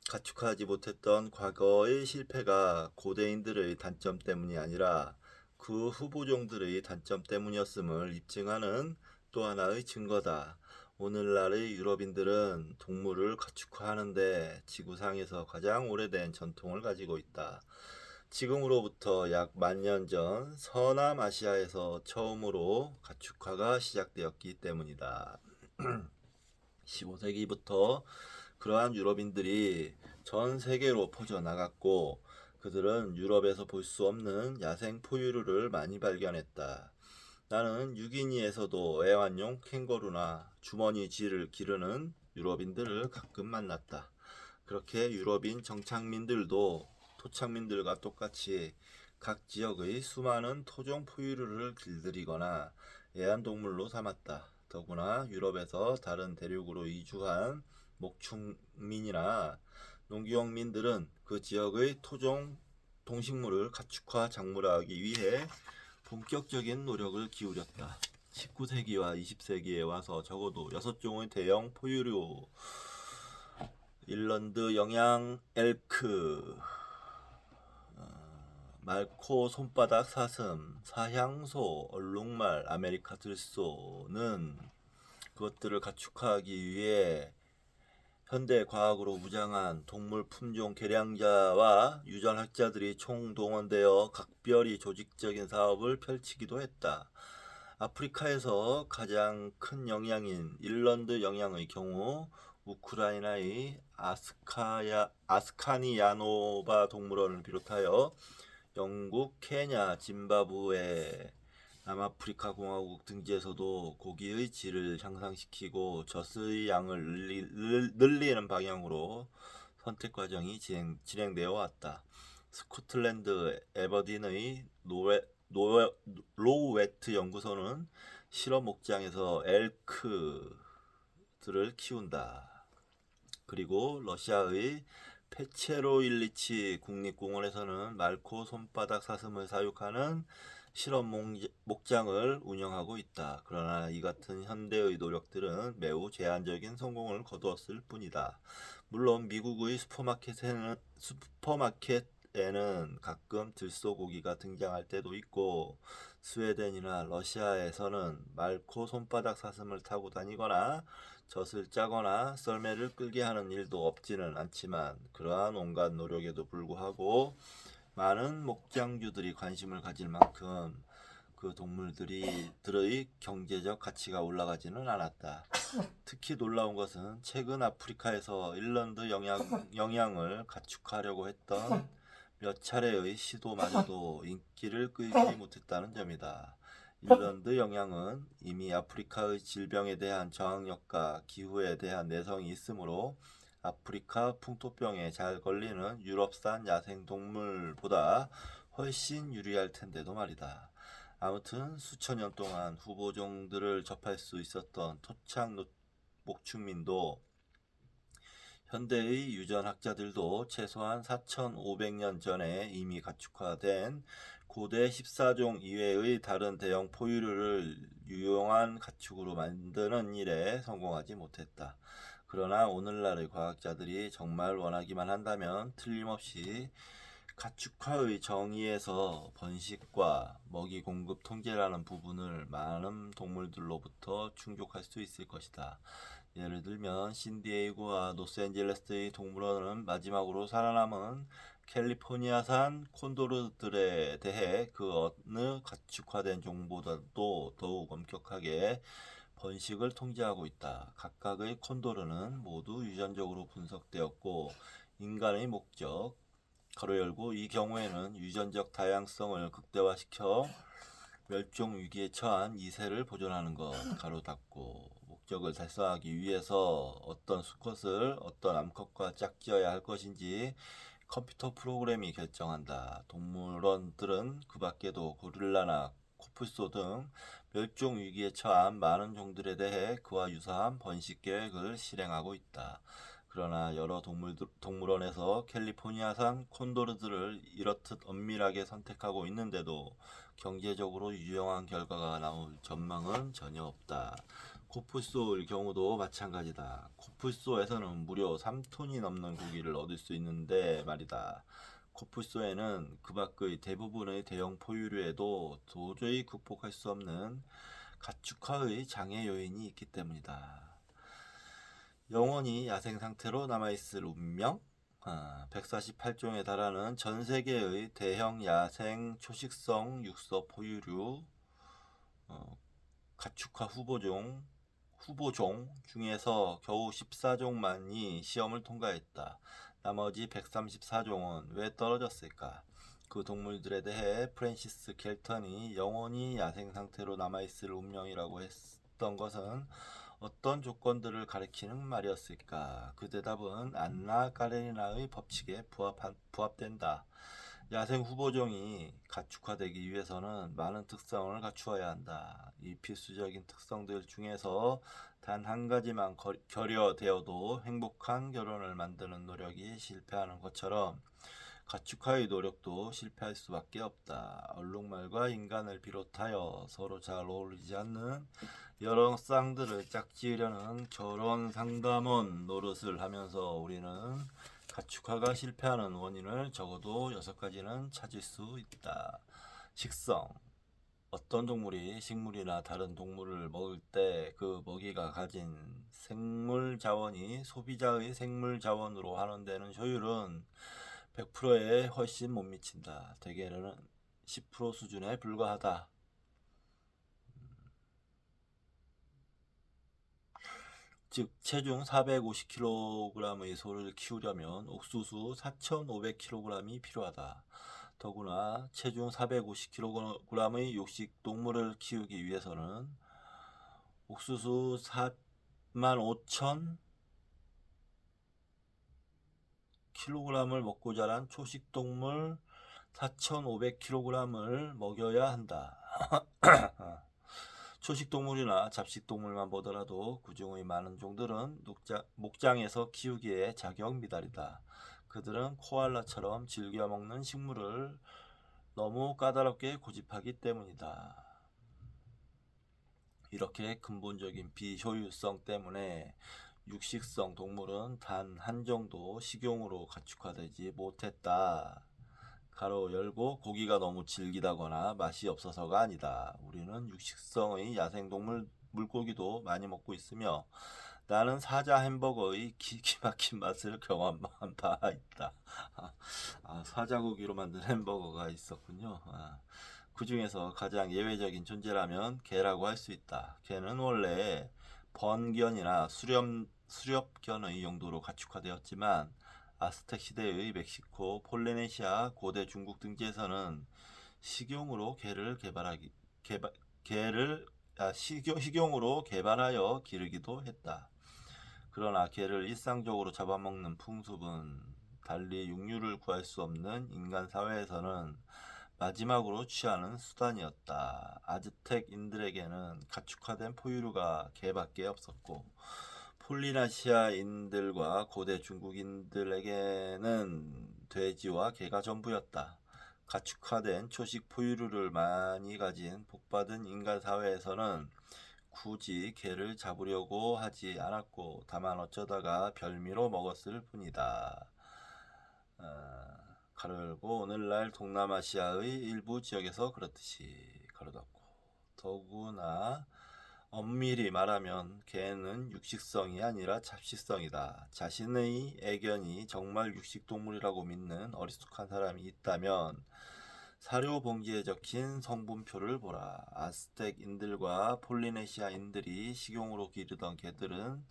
가축화하지 못했던 과거의 실패가 고대인들의 단점 때문이 아니라 그 후보종들의 단점 때문이었음을 입증하는 또 하나의 증거다. 오늘날의 유럽인들은 동물을 가축화하는데 지구상에서 가장 오래된 전통을 가지고 있다. 지금으로부터 약 10,000년 전 서남아시아에서 처음으로 가축화가 시작되었기 때문이다. 15세기부터 그러한 유럽인들이 전 세계로 퍼져나갔고 그들은 유럽에서 볼 수 없는 야생 포유류를 많이 발견했다. 나는 유기니에서도 애완용 캥거루나 주머니 쥐를 기르는 유럽인들을 가끔 만났다. 그렇게 유럽인 정착민들도 토착민들과 똑같이 각 지역의 수많은 토종 포유류를 길들이거나 애완동물로 삼았다. 더구나 유럽에서 다른 대륙으로 이주한 목축민이나 농경민들은 그 지역의 토종 동식물을 가축화 작물화하기 위해 본격적인 노력을 기울였다. 19세기와 20세기에 와서 적어도 6종의 대형 포유류, 일런드 영양 엘크, 말코 손바닥 사슴, 사향소, 얼룩말, 아메리카 들소는 그것들을 가축화하기 위해 현대 과학으로 무장한 동물 품종 개량자와 유전학자들이 총동원되어 각별히 조직적인 사업을 펼치기도 했다. 아프리카에서 가장 큰 영양인 일런드 영양의 경우 우크라이나의 아스카니야노바 동물원을 비롯하여 영국, 케냐, 짐바브웨, 남아프리카 공화국 등지에서도 고기의 질을 향상시키고 젖의 양을 늘리는 방향으로 선택 과정이 진행되어 왔다. 스코틀랜드 에버딘의 로웨트 연구소는 실험 목장에서 엘크들을 키운다. 그리고 러시아의 페체로일리치 국립공원에서는 말코 손바닥 사슴을 사육하는 실험 목장을 운영하고 있다. 그러나 이 같은 현대의 노력들은 매우 제한적인 성공을 거두었을 뿐이다. 물론 미국의 슈퍼마켓에는 가끔 들소고기가 등장할 때도 있고 스웨덴이나 러시아에서는 말코 손바닥 사슴을 타고 다니거나 젖을 짜거나 썰매를 끌게 하는 일도 없지는 않지만 그러한 온갖 노력에도 불구하고 많은 목장주들이 관심을 가질 만큼 그 동물들의 경제적 가치가 올라가지는 않았다. 특히 놀라운 것은 최근 아프리카에서 일런드 영양을 가축하려고 했던 몇 차례의 시도마저도 인기를 끌지 못했다는 점이다. 일런드 영양은 이미 아프리카의 질병에 대한 저항력과 기후에 대한 내성이 있으므로 아프리카 풍토병에 잘 걸리는 유럽산 야생동물보다 훨씬 유리할 텐데도 말이다. 아무튼 수천 년 동안 후보종들을 접할 수 있었던 토착 목축민도 현대의 유전학자들도 최소한 4,500년 전에 이미 가축화된 고대 14종 이외의 다른 대형 포유류를 유용한 가축으로 만드는 일에 성공하지 못했다. 그러나 오늘날의 과학자들이 정말 원하기만 한다면 틀림없이 가축화의 정의에서 번식과 먹이 공급 통제라는 부분을 많은 동물들로부터 충족할 수 있을 것이다. 예를 들면 신디에이고와 로스앤젤레스의 동물원은 마지막으로 살아남은 캘리포니아산 콘도르들에 대해 그 어느 가축화된 종보다도 더욱 엄격하게 번식을 통제하고 있다. 각각의 콘도르는 모두 유전적으로 분석되었고 인간의 목적 가로 열고 이 경우에는 유전적 다양성을 극대화시켜 멸종 위기에 처한 이세를 보존하는 것 가로 닫고 목적을 달성하기 위해서 어떤 수컷을 어떤 암컷과 짝지어야 할 것인지 컴퓨터 프로그램이 결정한다. 동물원들은 그 밖에도 고릴라나 코뿔소 등 멸종 위기에 처한 많은 종들에 대해 그와 유사한 번식 계획을 실행하고 있다. 그러나 여러 동물원에서 캘리포니아산 콘도르들을 이렇듯 엄밀하게 선택하고 있는데도 경제적으로 유용한 결과가 나올 전망은 전혀 없다. 코뿔소의 경우도 마찬가지다. 코뿔소에서는 무려 3톤이 넘는 고기를 얻을 수 있는데 말이다. 코뿔소에는 그 밖의 대부분의 대형 포유류에도 도저히 극복할 수 없는 가축화의 장애 요인이 있기 때문이다. 영원히 야생 상태로 남아있을 운명? 148종에 달하는 전 세계의 대형 야생 초식성 육서 포유류 가축화 후보종 중에서 겨우 14종만이 시험을 통과했다. 나머지 134종은 왜 떨어졌을까? 그 동물들에 대해 프랜시스 켈턴이 영원히 야생 상태로 남아있을 운명이라고 했던 것은 어떤 조건들을 가리키는 말이었을까? 그 대답은 안나 까레니나의 법칙에 부합된다. 야생 후보종이 가축화되기 위해서는 많은 특성을 갖추어야 한다. 이 필수적인 특성들 중에서 단 한 가지만 결여되어도 행복한 결혼을 만드는 노력이 실패하는 것처럼 가축화의 노력도 실패할 수밖에 없다. 얼룩말과 인간을 비롯하여 서로 잘 어울리지 않는 여러 쌍들을 짝지으려는 결혼 상담원 노릇을 하면서 우리는 가축화가 실패하는 원인을 적어도 6가지는 찾을 수 있다. 식성. 어떤 동물이 식물이나 다른 동물을 먹을 때 그 먹이가 가진 생물 자원이 소비자의 생물 자원으로 환원되는 효율은 100%에 훨씬 못 미친다. 대개는 10% 수준에 불과하다. 즉 체중 450kg의 소를 키우려면 옥수수 4,500kg이 필요하다. 더구나 체중 450kg의 육식 동물을 키우기 위해서는 옥수수 45,000kg을 먹고 자란 초식 동물 4,500kg을 먹여야 한다. 초식동물이나 잡식동물만 보더라도 그중의 많은 종들은 목장에서 키우기에 자격 미달이다. 그들은 코알라처럼 즐겨 먹는 식물을 너무 까다롭게 고집하기 때문이다. 이렇게 근본적인 비효율성 때문에 육식성 동물은 단 한 종도 식용으로 가축화되지 못했다. 가로 열고 고기가 너무 질기다거나 맛이 없어서가 아니다. 우리는 육식성의 야생동물 물고기도 많이 먹고 있으며 나는 사자 햄버거의 기기 막힌 맛을 경험한 바 있다. 사자 고기로 만든 햄버거가 있었군요. 그 중에서 가장 예외적인 존재라면 개라고 할 수 있다. 개는 원래 번견이나 수렵견의 용도로 가축화되었지만 아스텍 시대의 멕시코, 폴리네시아, 고대 중국 등지에서는 식용으로 식용으로 개발하여 기르기도 했다. 그러나 개를 일상적으로 잡아먹는 풍습은 달리 육류를 구할 수 없는 인간 사회에서는 마지막으로 취하는 수단이었다. 아즈텍인들에게는 가축화된 포유류가 개밖에 없었고 폴리네시아인들과 고대 중국인들에게는 돼지와 개가 전부였다. 가축화된 초식 포유류를 많이 가진 복받은 인간 사회에서는 굳이 개를 잡으려고 하지 않았고 다만 어쩌다가 별미로 먹었을 뿐이다. 가로 열고 오늘날 동남아시아의 일부 지역에서 그렇듯이 가로 닫고 더구나 엄밀히 말하면 개는 육식성이 아니라 잡식성이다. 자신의 애견이 정말 육식동물이라고 믿는 어리숙한 사람이 있다면 사료 봉지에 적힌 성분표를 보라. 아스텍인들과 폴리네시아인들이 식용으로 기르던 개들은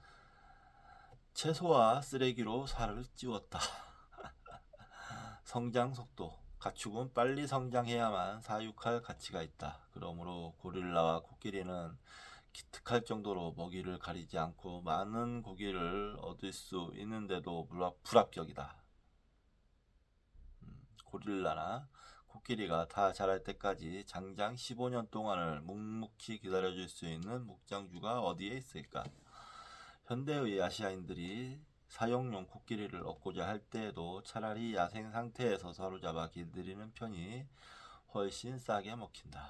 채소와 쓰레기로 살을 찌웠다. 성장 속도. 가축은 빨리 성장해야만 사육할 가치가 있다. 그러므로 고릴라와 코끼리는 기특할 정도로 먹이를 가리지 않고 많은 고기를 얻을 수 있는데도 불합격이다. 고릴라나 코끼리가 다 자랄 때까지 장장 15년 동안을 묵묵히 기다려줄 수 있는 목장주가 어디에 있을까? 현대의 아시아인들이 사육용 코끼리를 얻고자 할 때에도 차라리 야생 상태에서 사로잡아 길들이는 편이 훨씬 싸게 먹힌다.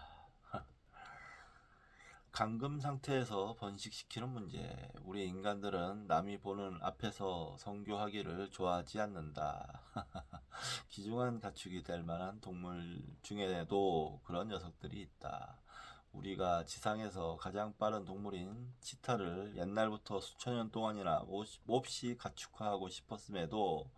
감금 상태에서 번식시키는 문제. 우리 인간들은 남이 보는 앞에서 성교하기를 좋아하지 않는다. 귀중한 가축이 될 만한 동물 중에도 그런 녀석들이 있다. 우리가 지상에서 가장 빠른 동물인 치타를 옛날부터 수천 년 동안이나 몹시 가축화하고 싶었음에도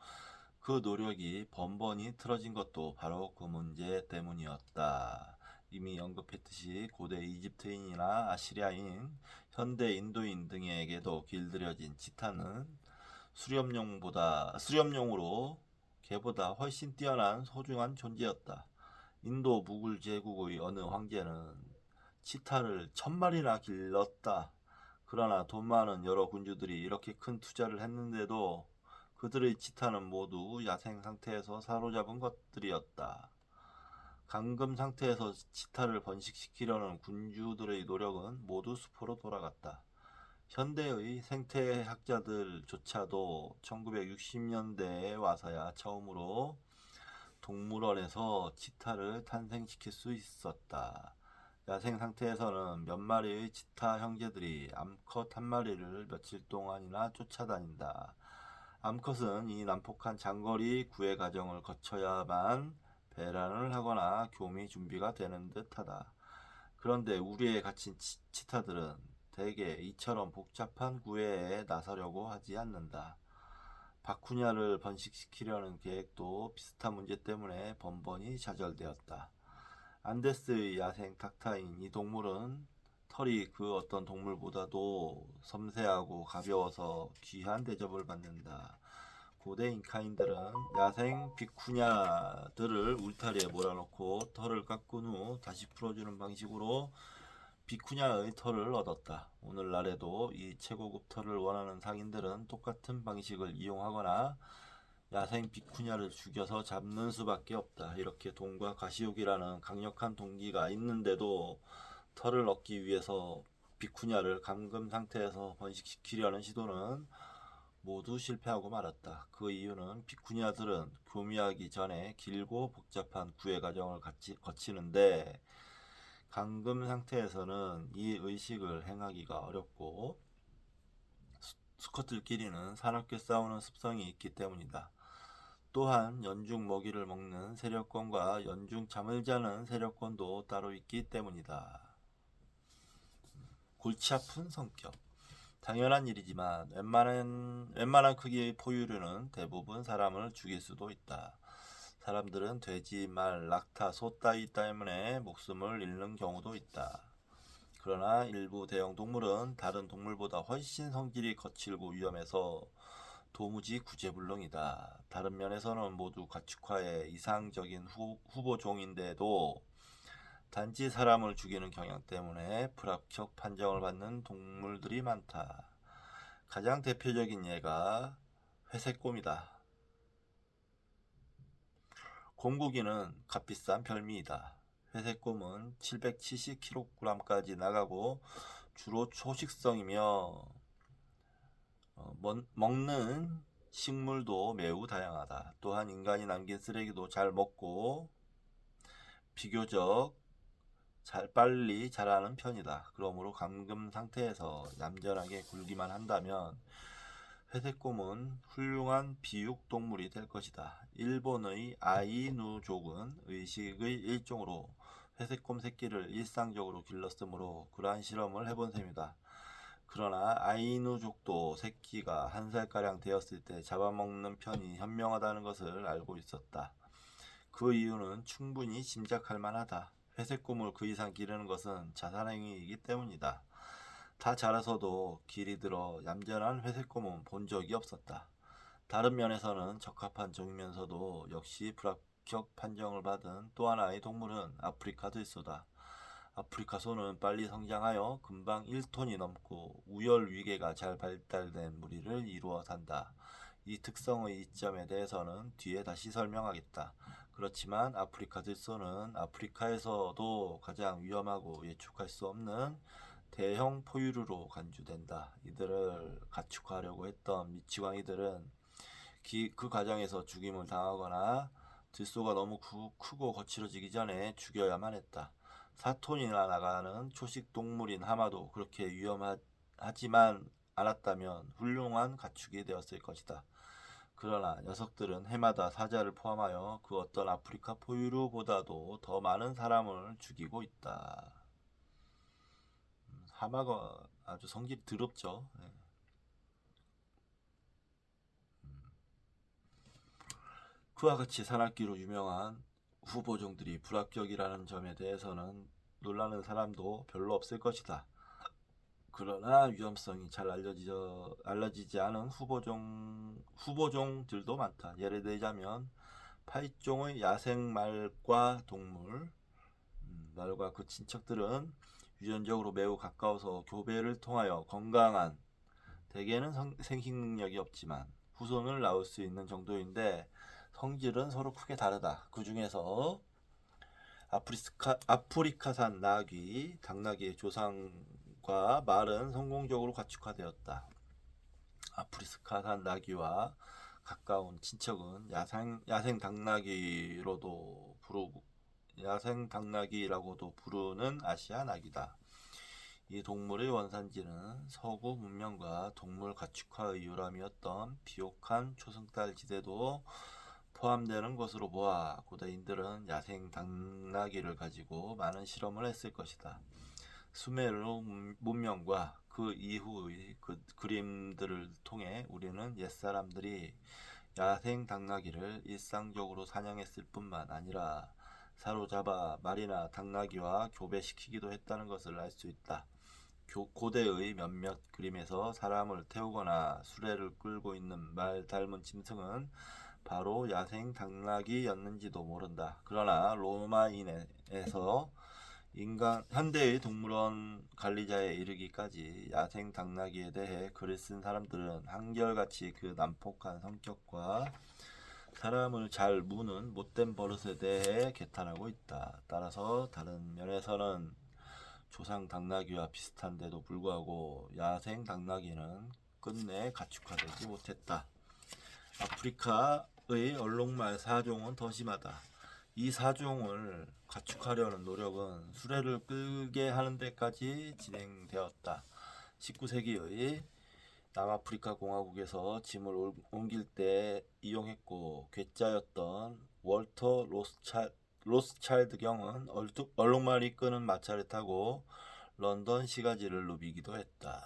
그 노력이 번번이 틀어진 것도 바로 그 문제 때문이었다. 이미 언급했듯이 고대 이집트인이나 아시리아인, 현대 인도인 등에게도 길들여진 치타는 수렵용으로 개보다 훨씬 뛰어난 소중한 존재였다. 인도 무굴 제국의 어느 황제는 치타를 1000마리나 길렀다. 그러나 돈 많은 여러 군주들이 이렇게 큰 투자를 했는데도 그들의 치타는 모두 야생 상태에서 사로잡은 것들이었다. 감금 상태에서 치타를 번식시키려는 군주들의 노력은 모두 수포로 돌아갔다. 현대의 생태학자들조차도 1960년대에 와서야 처음으로 동물원에서 치타를 탄생시킬 수 있었다. 야생 상태에서는 몇 마리의 치타 형제들이 암컷 한 마리를 며칠 동안이나 쫓아다닌다. 암컷은 이 난폭한 장거리 구애 과정을 거쳐야만 배란을 하거나 교미 준비가 되는 듯하다. 그런데 우리에 갇힌 치타들은 대개 이처럼 복잡한 구애에 나서려고 하지 않는다. 바쿠냐를 번식시키려는 계획도 비슷한 문제 때문에 번번이 좌절되었다. 안데스의 야생 탁타인 이 동물은 털이 그 어떤 동물보다도 섬세하고 가벼워서 귀한 대접을 받는다. 고대 잉카인들은 야생 비쿠냐들을 울타리에 몰아넣고 털을 깎은 후 다시 풀어주는 방식으로 비쿠냐의 털을 얻었다. 오늘날에도 이 최고급 털을 원하는 상인들은 똑같은 방식을 이용하거나 야생 비쿠냐를 죽여서 잡는 수밖에 없다. 이렇게 돈과 가시욕이라는 강력한 동기가 있는데도 털을 얻기 위해서 비쿠냐를 감금 상태에서 번식시키려는 시도는 모두 실패하고 말았다. 그 이유는 비쿠냐들은 교미하기 전에 길고 복잡한 구애 과정을 거치는데 감금 상태에서는 이 의식을 행하기가 어렵고 수컷들끼리는 사납게 싸우는 습성이 있기 때문이다. 또한 연중 먹이를 먹는 세력권과 연중 잠을 자는 세력권도 따로 있기 때문이다. 골치 아픈 성격. 당연한 일이지만 웬만한 크기의 포유류는 대부분 사람을 죽일 수도 있다. 사람들은 돼지, 말, 낙타, 소 따위 때문에 목숨을 잃는 경우도 있다. 그러나 일부 대형 동물은 다른 동물보다 훨씬 성질이 거칠고 위험해서 도무지 구제불능이다. 다른 면에서는 모두 가축화의 이상적인 후보종인데도 단지 사람을 죽이는 경향 때문에 불합격 판정을 받는 동물들이 많다. 가장 대표적인 예가 회색곰이다. 곰고기는 값비싼 별미이다. 회색곰은 770kg까지 나가고 주로 초식성이며 먹는 식물도 매우 다양하다. 또한 인간이 남긴 쓰레기도 잘 먹고 비교적 빨리 자라는 편이다. 그러므로 감금 상태에서 얌전하게 굴기만 한다면 회색곰은 훌륭한 비육 동물이 될 것이다. 일본의 아이누족은 의식의 일종으로 회색곰 새끼를 일상적으로 길렀으므로 그러한 실험을 해본 셈이다. 그러나 아이누족도 새끼가 1살가량 되었을 때 잡아먹는 편이 현명하다는 것을 알고 있었다. 그 이유는 충분히 짐작할 만하다. 회색곰을 그 이상 기르는 것은 자살행위이기 때문이다. 다 자라서도 길이 들어 얌전한 회색곰은 본 적이 없었다. 다른 면에서는 적합한 종이면서도 역시 불합격 판정을 받은 또 하나의 동물은 아프리카 들소다. 아프리카 소는 빨리 성장하여 금방 1톤이 넘고 우열위계가 잘 발달된 무리를 이루어 산다. 이 특성의 이점에 대해서는 뒤에 다시 설명하겠다. 그렇지만 아프리카 들소는 아프리카에서도 가장 위험하고 예측할 수 없는 대형 포유류로 간주된다. 이들을 가축하려고 했던 미치광이들은 그 과정에서 죽임을 당하거나 들소가 너무 크고 거칠어지기 전에 죽여야만 했다. 4톤이나 나가는 초식 동물인 하마도 그렇게 위험하지만 않았다면 훌륭한 가축이 되었을 것이다. 그러나 녀석들은 해마다 사자를 포함하여 그 어떤 아프리카 포유류보다도 더 많은 사람을 죽이고 있다. 하마가 아주 성질이 더럽죠. 네. 그와 같이 산악기로 유명한 후보종들이 불합격이라는 점에 대해서는 놀라는 사람도 별로 없을 것이다. 그러나 위험성이 잘 알려지지 않은 후보종들도 많다. 예를 들자면 8종의 야생말과 동물, 말과 그 친척들은 유전적으로 매우 가까워서 교배를 통하여 건강한, 대개는 생식 능력이 없지만 후손을 낳을 수 있는 정도인데 성질은 서로 크게 다르다. 그 중에서 아프리카산 나귀, 당나귀의 조상과 말은 성공적으로 가축화되었다. 아프리카산 나귀와 가까운 친척은 야생 당나귀라고도 부르는 아시아 나귀다. 이 동물의 원산지는 서구 문명과 동물 가축화의 요람이었던 비옥한 초승달 지대도 포함되는 것으로 보아 고대인들은 야생 당나귀를 가지고 많은 실험을 했을 것이다. 수메르 문명과 그 이후의 그림들을 통해 우리는 옛사람들이 야생 당나귀를 일상적으로 사냥했을 뿐만 아니라 사로잡아 말이나 당나귀와 교배시키기도 했다는 것을 알 수 있다. 고대의 몇몇 그림에서 사람을 태우거나 수레를 끌고 있는 말 닮은 짐승은 바로 야생 당나귀였는지도 모른다. 그러나 로마인에서 현대의 동물원 관리자에 이르기까지 야생 당나귀에 대해 글을 쓴 사람들은 한결같이 그 난폭한 성격과 사람을 잘 무는 못된 버릇에 대해 개탄하고 있다. 따라서 다른 면에서는 조상 당나귀와 비슷한데도 불구하고 야생 당나귀는 끝내 가축화되지 못했다. 아프리카의 얼룩말 4종은 더 심하다. 이 4종을 가축하려는 노력은 수레를 끌게 하는 데까지 진행되었다. 19세기의 남아프리카 공화국에서 짐을 옮길 때 이용했고 괴짜였던 월터 로스차일드 경은 얼룩말이 끄는 마차를 타고 런던 시가지를 누비기도 했다.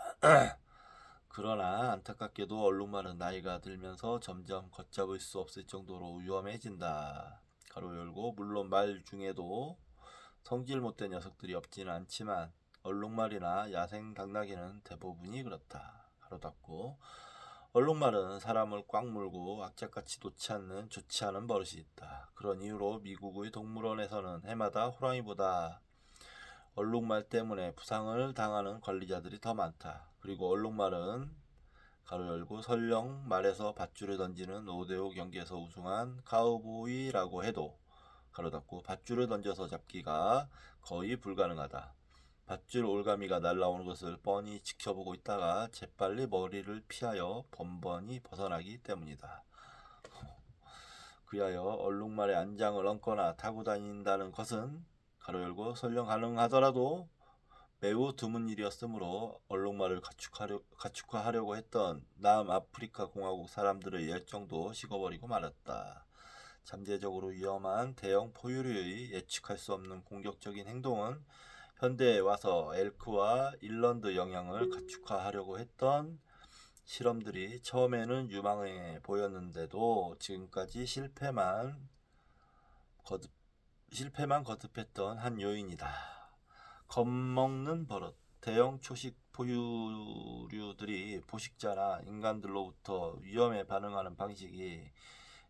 그러나 안타깝게도 얼룩말은 나이가 들면서 점점 걷잡을 수 없을 정도로 위험해진다. 가로 열고 물론 말 중에도 성질 못된 녀석들이 없지는 않지만 얼룩말이나 야생 당나귀는 대부분이 그렇다. 가로 닫고 얼룩말은 사람을 꽉 물고 악착같이 좋지 않은 버릇이 있다. 그런 이유로 미국의 동물원에서는 해마다 호랑이보다 얼룩말 때문에 부상을 당하는 관리자들이 더 많다. 그리고 얼룩말은 가로 열고 설령 말에서 밧줄을 던지는 5대5 경기에서 우승한 카우보이라고 해도 가로 닫고 밧줄을 던져서 잡기가 거의 불가능하다. 밧줄 올가미가 날아오는 것을 뻔히 지켜보고 있다가 재빨리 머리를 피하여 번번이 벗어나기 때문이다. 그리하여 얼룩말의 안장을 얹거나 타고 다닌다는 것은 가로 열고 설령 가능하더라도 매우 드문 일이었으므로 얼룩말을 가축화하려고 했던 남아프리카 공화국 사람들의 열정도 식어버리고 말았다. 잠재적으로 위험한 대형 포유류의 예측할 수 없는 공격적인 행동은 현대에 와서 엘크와 일런드 영향을 가축화하려고 했던 실험들이 처음에는 유망해 보였는데도 지금까지 실패만 거듭했던 한 요인이다. 겁먹는 버릇. 대형 초식 포유류들이 포식자나 인간들로부터 위험에 반응하는 방식이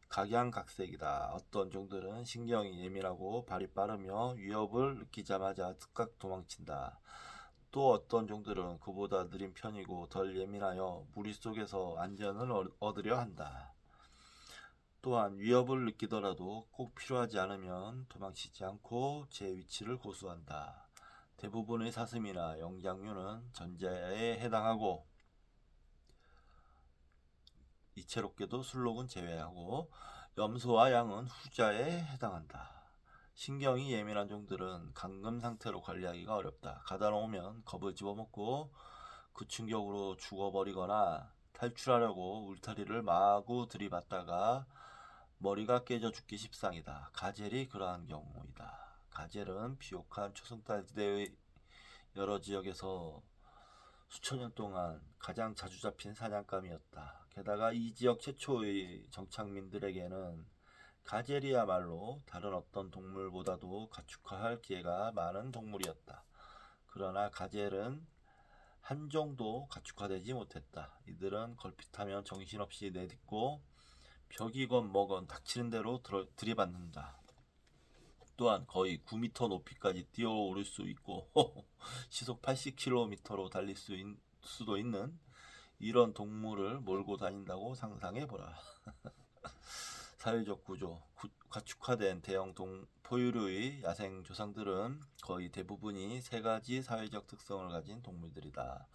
각양각색이다. 어떤 종들은 신경이 예민하고 발이 빠르며 위협을 느끼자마자 즉각 도망친다. 또 어떤 종들은 그보다 느린 편이고 덜 예민하여 무리 속에서 안전을 얻으려 한다. 또한 위협을 느끼더라도 꼭 필요하지 않으면 도망치지 않고 제 위치를 고수한다. 대부분의 사슴이나 영장류는 전자에 해당하고 이채롭게도 술록은 제외하고 염소와 양은 후자에 해당한다. 신경이 예민한 종들은 감금 상태로 관리하기가 어렵다. 가다 놓으면 겁을 집어먹고 그 충격으로 죽어버리거나 탈출하려고 울타리를 마구 들이받다가 머리가 깨져 죽기 십상이다. 가젤이 그러한 경우이다. 가젤은 비옥한 초승달지대의 여러 지역에서 수천 년 동안 가장 자주 잡힌 사냥감이었다. 게다가 이 지역 최초의 정착민들에게는 가젤이야말로 다른 어떤 동물보다도 가축화할 기회가 많은 동물이었다. 그러나 가젤은 한 종도 가축화되지 못했다. 이들은 걸핏하면 정신없이 내딛고 벽이건 뭐건 닥치는 대로 들이받는다. 또한 거의 9m 높이까지 뛰어오를 수 있고 시속 80km로 달릴 수도 있는 이런 동물을 몰고 다닌다고 상상해보라. 사회적 구조. 가축화된 대형 포유류의 야생 조상들은 거의 대부분이 세 가지 사회적 특성을 가진 동물들이다.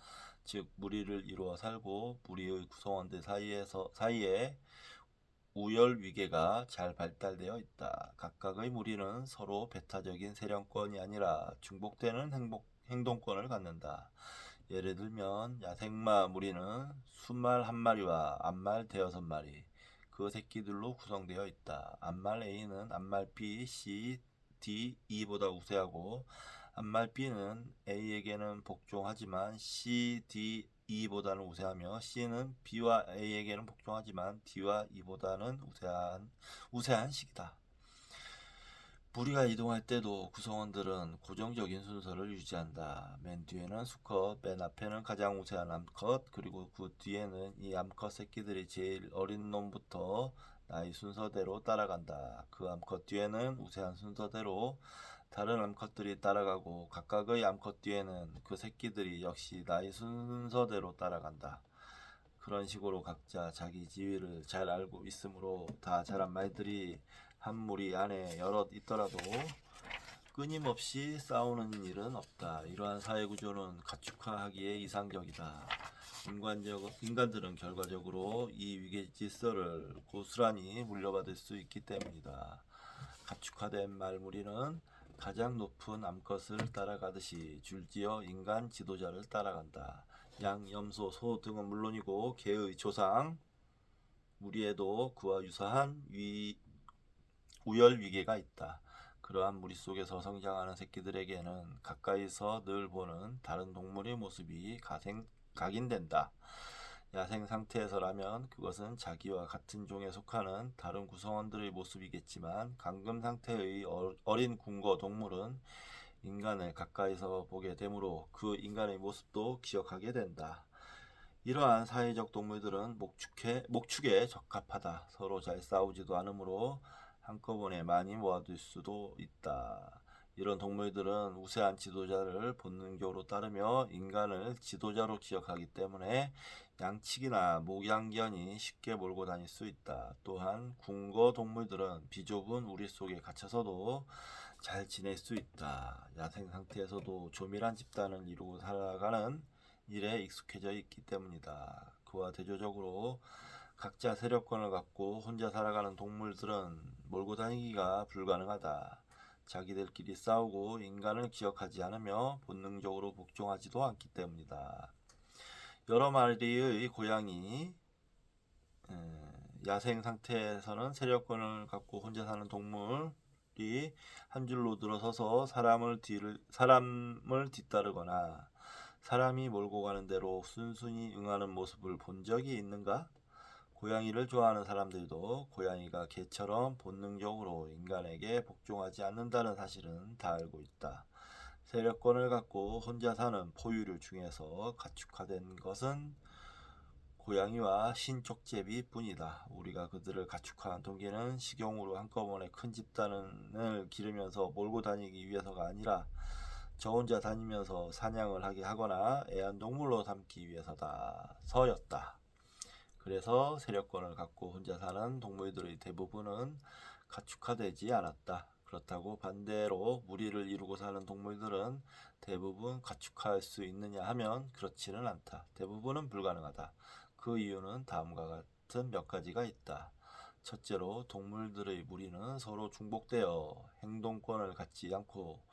즉 무리를 이루어 살고 무리의 구성원들 사이에 우열위계가 잘 발달되어 있다. 각각의 무리는 서로 배타적인 세력권이 아니라 중복되는 행동권을 갖는다. 예를 들면 야생마 무리는 순말 한 마리와 암말 대여섯 마리, 그 새끼들로 구성되어 있다. 암말 A는 암말 B, C, D, E보다 우세하고 암말 B는 A에게는 복종하지만 C, D, E보다는 우세하며 C는 B와 A에게는 복종하지만 D와 E보다는 우세한 식이다. 무리가 이동할 때도 구성원들은 고정적인 순서를 유지한다. 맨 뒤에는 수컷, 맨 앞에는 가장 우세한 암컷, 그리고 그 뒤에는 이 암컷 새끼들이 제일 어린 놈부터 나이 순서대로 따라간다. 그 암컷 뒤에는 우세한 순서대로 다른 암컷들이 따라가고 각각의 암컷 뒤에는 그 새끼들이 역시 나이 순서대로 따라간다. 그런 식으로 각자 자기 지위를 잘 알고 있으므로 다 자란 말들이 한 무리 안에 여럿 있더라도 끊임없이 싸우는 일은 없다. 이러한 사회구조는 가축화하기에 이상적이다. 인간들은 결과적으로 이 위계 질서를 고스란히 물려받을 수 있기 때문이다. 가축화된 말무리는 가장 높은 암컷을 따라가듯이 줄지어 인간 지도자를 따라간다. 양, 염소, 소 등은 물론이고 개의 조상 무리에도 그와 유사한 우열위계가 있다. 그러한 무리 속에서 성장하는 새끼들에게는 가까이서 늘 보는 다른 동물의 모습이 각인된다. 야생 상태에서라면 그것은 자기와 같은 종에 속하는 다른 구성원들의 모습이겠지만 감금 상태의 어린 궁거 동물은 인간을 가까이서 보게 되므로 그 인간의 모습도 기억하게 된다. 이러한 사회적 동물들은 목축에 적합하다. 서로 잘 싸우지도 않으므로 한꺼번에 많이 모아둘 수도 있다. 이런 동물들은 우세한 지도자를 본능적으로 따르며 인간을 지도자로 기억하기 때문에 양치기나 목양견이 쉽게 몰고 다닐 수 있다. 또한 궁거 동물들은 비좁은 우리 속에 갇혀서도 잘 지낼 수 있다. 야생 상태에서도 조밀한 집단을 이루고 살아가는 일에 익숙해져 있기 때문이다. 그와 대조적으로 각자 세력권을 갖고 혼자 살아가는 동물들은 몰고 다니기가 불가능하다. 자기들끼리 싸우고 인간을 기억하지 않으며 본능적으로 복종하지도 않기 때문이다. 여러 마리의 고양이, 야생 상태에서는 세력권을 갖고 혼자 사는 동물이 한 줄로 들어서서 사람을 뒤따르거나 사람이 몰고 가는 대로 순순히 응하는 모습을 본 적이 있는가? 고양이를 좋아하는 사람들도 고양이가 개처럼 본능적으로 인간에게 복종하지 않는다는 사실은 다 알고 있다. 세력권을 갖고 혼자 사는 포유류 중에서 가축화된 것은 고양이와 신족제비 뿐이다. 우리가 그들을 가축화한 동기는 식용으로 한꺼번에 큰 집단을 기르면서 몰고 다니기 위해서가 아니라 저 혼자 다니면서 사냥을 하게 하거나 애완동물로 삼기 위해서다. 서였다. 그래서 세력권을 갖고 혼자 사는 동물들의 대부분은 가축화되지 않았다. 그렇다고 반대로 무리를 이루고 사는 동물들은 대부분 가축화할 수 있느냐 하면 그렇지는 않다. 대부분은 불가능하다. 그 이유는 다음과 같은 몇 가지가 있다. 첫째로 동물들의 무리는 서로 중복되어 행동권을 갖지 않고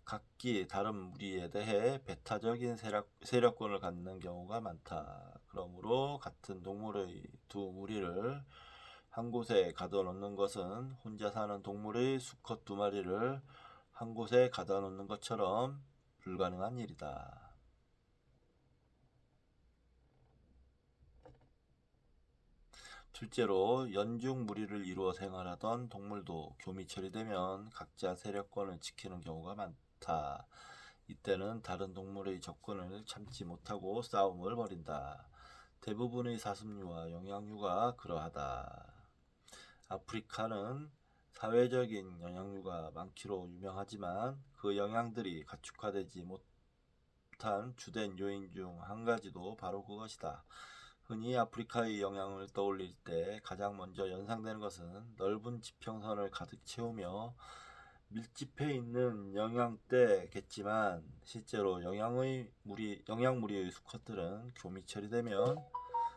각기 다른 무리에 대해 배타적인 세력권을 갖는 경우가 많다. 그러므로 같은 동물의 두 무리를 한 곳에 가둬놓는 것은 혼자 사는 동물의 수컷 두 마리를 한 곳에 가둬놓는 것처럼 불가능한 일이다. 둘째로 연중 무리를 이루어 생활하던 동물도 교미 처리되면 각자 세력권을 지키는 경우가 많다. 이때는 다른 동물의 접근을 참지 못하고 싸움을 벌인다. 대부분의 사슴류와 영양류가 그러하다. 아프리카는 사회적인 영양류가 많기로 유명하지만 그 영양들이 가축화되지 못한 주된 요인 중 한 가지도 바로 그것이다. 흔히 아프리카의 영향을 떠올릴 때 가장 먼저 연상되는 것은 넓은 지평선을 가득 채우며 밀집해 있는 영양대겠지만 실제로 영양무리의 수컷들은 교미 처리되면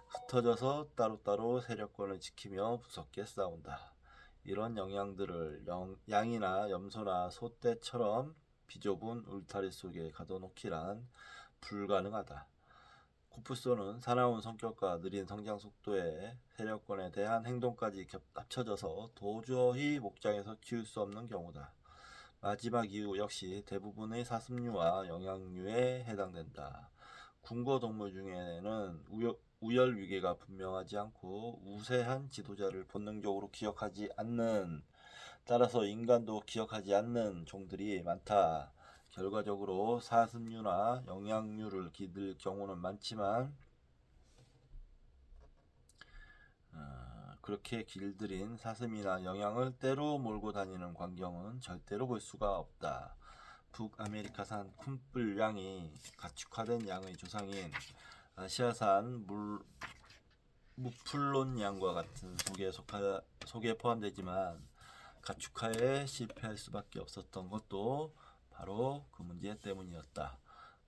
흩어져서 따로따로 세력권을 지키며 무섭게 싸운다. 이런 영양들을 양이나 염소나 소떼처럼 비좁은 울타리 속에 가둬놓기란 불가능하다. 코뿔소는 사나운 성격과 느린 성장 속도에 세력권에 대한 행동까지 합쳐져서 도저히 목장에서 키울 수 없는 경우다. 마지막 이유 역시 대부분의 사슴류와 영양류에 해당된다. 궁궐동물 중에는 우열 위계가 분명하지 않고 우세한 지도자를 본능적으로 기억하지 않는, 따라서 인간도 기억하지 않는 종들이 많다. 결과적으로 사슴류나 영양류를 기를 경우는 많지만 그렇게 길들인 사슴이나 영양을 때로 몰고 다니는 광경은 절대로 볼 수가 없다. 북아메리카산 쿰뿔양이 가축화된 양의 조상인 아시아산 무플론 양과 같은 속에 포함되지만 가축화에 실패할 수밖에 없었던 것도 바로 그 문제 때문이었다.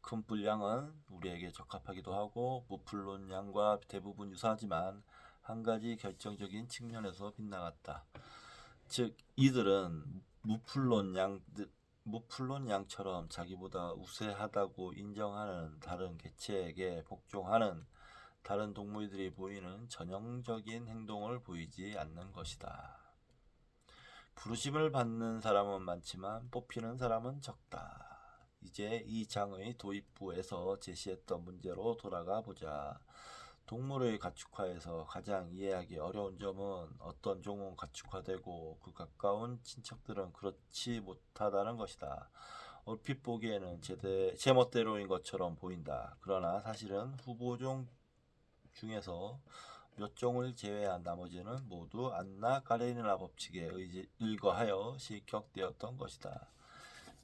쿰뿔 양은 우리에게 적합하기도 하고 무플론 양과 대부분 유사하지만 한 가지 결정적인 측면에서 빗나갔다. 즉 이들은 무플론 양처럼 자기보다 우세하다고 인정하는 다른 개체에게 복종하는 다른 동물들이 보이는 전형적인 행동을 보이지 않는 것이다. 부르심을 받는 사람은 많지만 뽑히는 사람은 적다. 이제 이 장의 도입부에서 제시했던 문제로 돌아가 보자. 동물의 가축화에서 가장 이해하기 어려운 점은 어떤 종은 가축화되고 그 가까운 친척들은 그렇지 못하다는 것이다. 얼핏 보기에는 제멋대로인 것처럼 보인다. 그러나 사실은 후보종 중에서 몇 종을 제외한 나머지는 모두 안나 까레니나 법칙에 의거하여 실격되었던 것이다.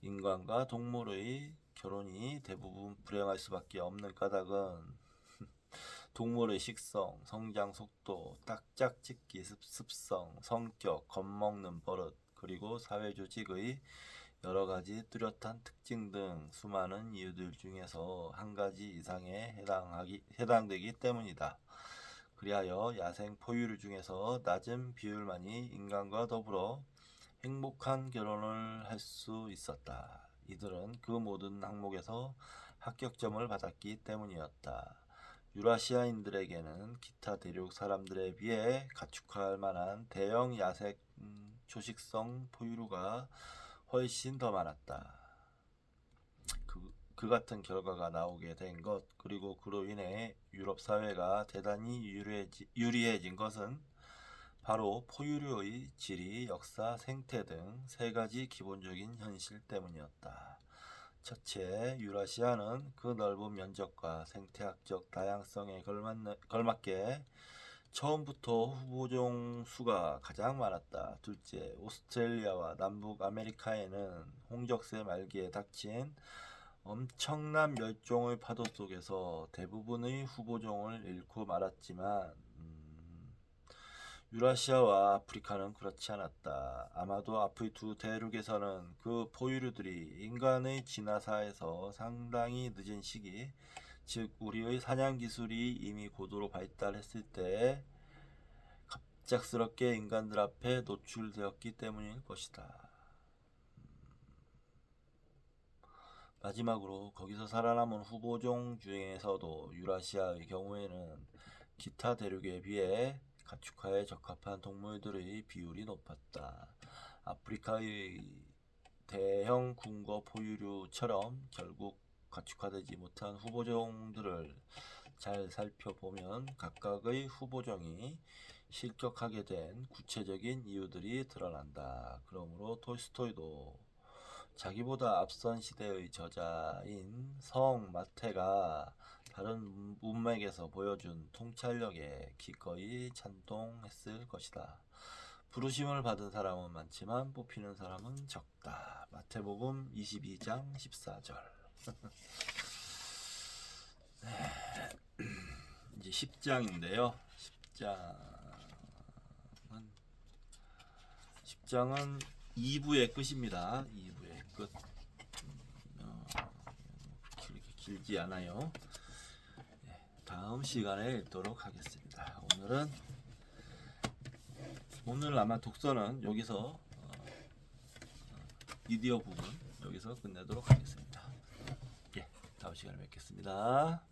인간과 동물의 결혼이 대부분 불행할 수밖에 없는 까닭은 동물의 식성, 성장 속도, 딱짝짓기 습성, 성격, 겁먹는 버릇, 그리고 사회 조직의 여러 가지 뚜렷한 특징 등 수많은 이유들 중에서 한 가지 이상에 해당되기 때문이다. 그리하여 야생 포유류 중에서 낮은 비율만이 인간과 더불어 행복한 결혼을 할 수 있었다. 이들은 그 모든 항목에서 합격점을 받았기 때문이었다. 유라시아인들에게는 기타 대륙 사람들에 비해 가축할 만한 대형 야생 초식성 포유류가 훨씬 더 많았다. 그 같은 결과가 나오게 된 것, 그리고 그로 인해 유럽 사회가 대단히 유리해진 것은 바로 포유류의 지리, 역사, 생태 등 세 가지 기본적인 현실 때문이었다. 첫째, 유라시아는 그 넓은 면적과 생태학적 다양성에 걸맞게 처음부터 후보종 수가 가장 많았다. 둘째, 오스트레일리아와 남북 아메리카에는 홍적세 말기에 닥친 엄청난 멸종의 파도 속에서 대부분의 후보종을 잃고 말았지만 유라시아와 아프리카는 그렇지 않았다. 아마도 앞의 두 대륙에서는 그 포유류들이 인간의 진화사에서 상당히 늦은 시기, 즉 우리의 사냥 기술이 이미 고도로 발달했을 때 갑작스럽게 인간들 앞에 노출되었기 때문일 것이다. 마지막으로 거기서 살아남은 후보종 중에서도 유라시아의 경우에는 기타 대륙에 비해 가축화에 적합한 동물들의 비율이 높았다. 아프리카의 대형 궁거 포유류처럼 결국 가축화되지 못한 후보종들을 잘 살펴보면 각각의 후보종이 실격하게 된 구체적인 이유들이 드러난다. 그러므로 톨스토이도 자기보다 앞선 시대의 저자인 성 마태가 다른 문맥에서 보여준 통찰력에 기꺼이 찬동했을 것이다. 부르심을 받은 사람은 많지만 뽑히는 사람은 적다. 마태복음 22장 14절. 이제 10장인데요. 10장은 2부의 끝입니다. 2부의 끝. 그렇게 길지 않아요. 다음 시간에 읽도록 하겠습니다. 오늘 아마 독서는 여기서 미디어 부분 여기서 끝내도록 하겠습니다. 다음 시간에 뵙겠습니다.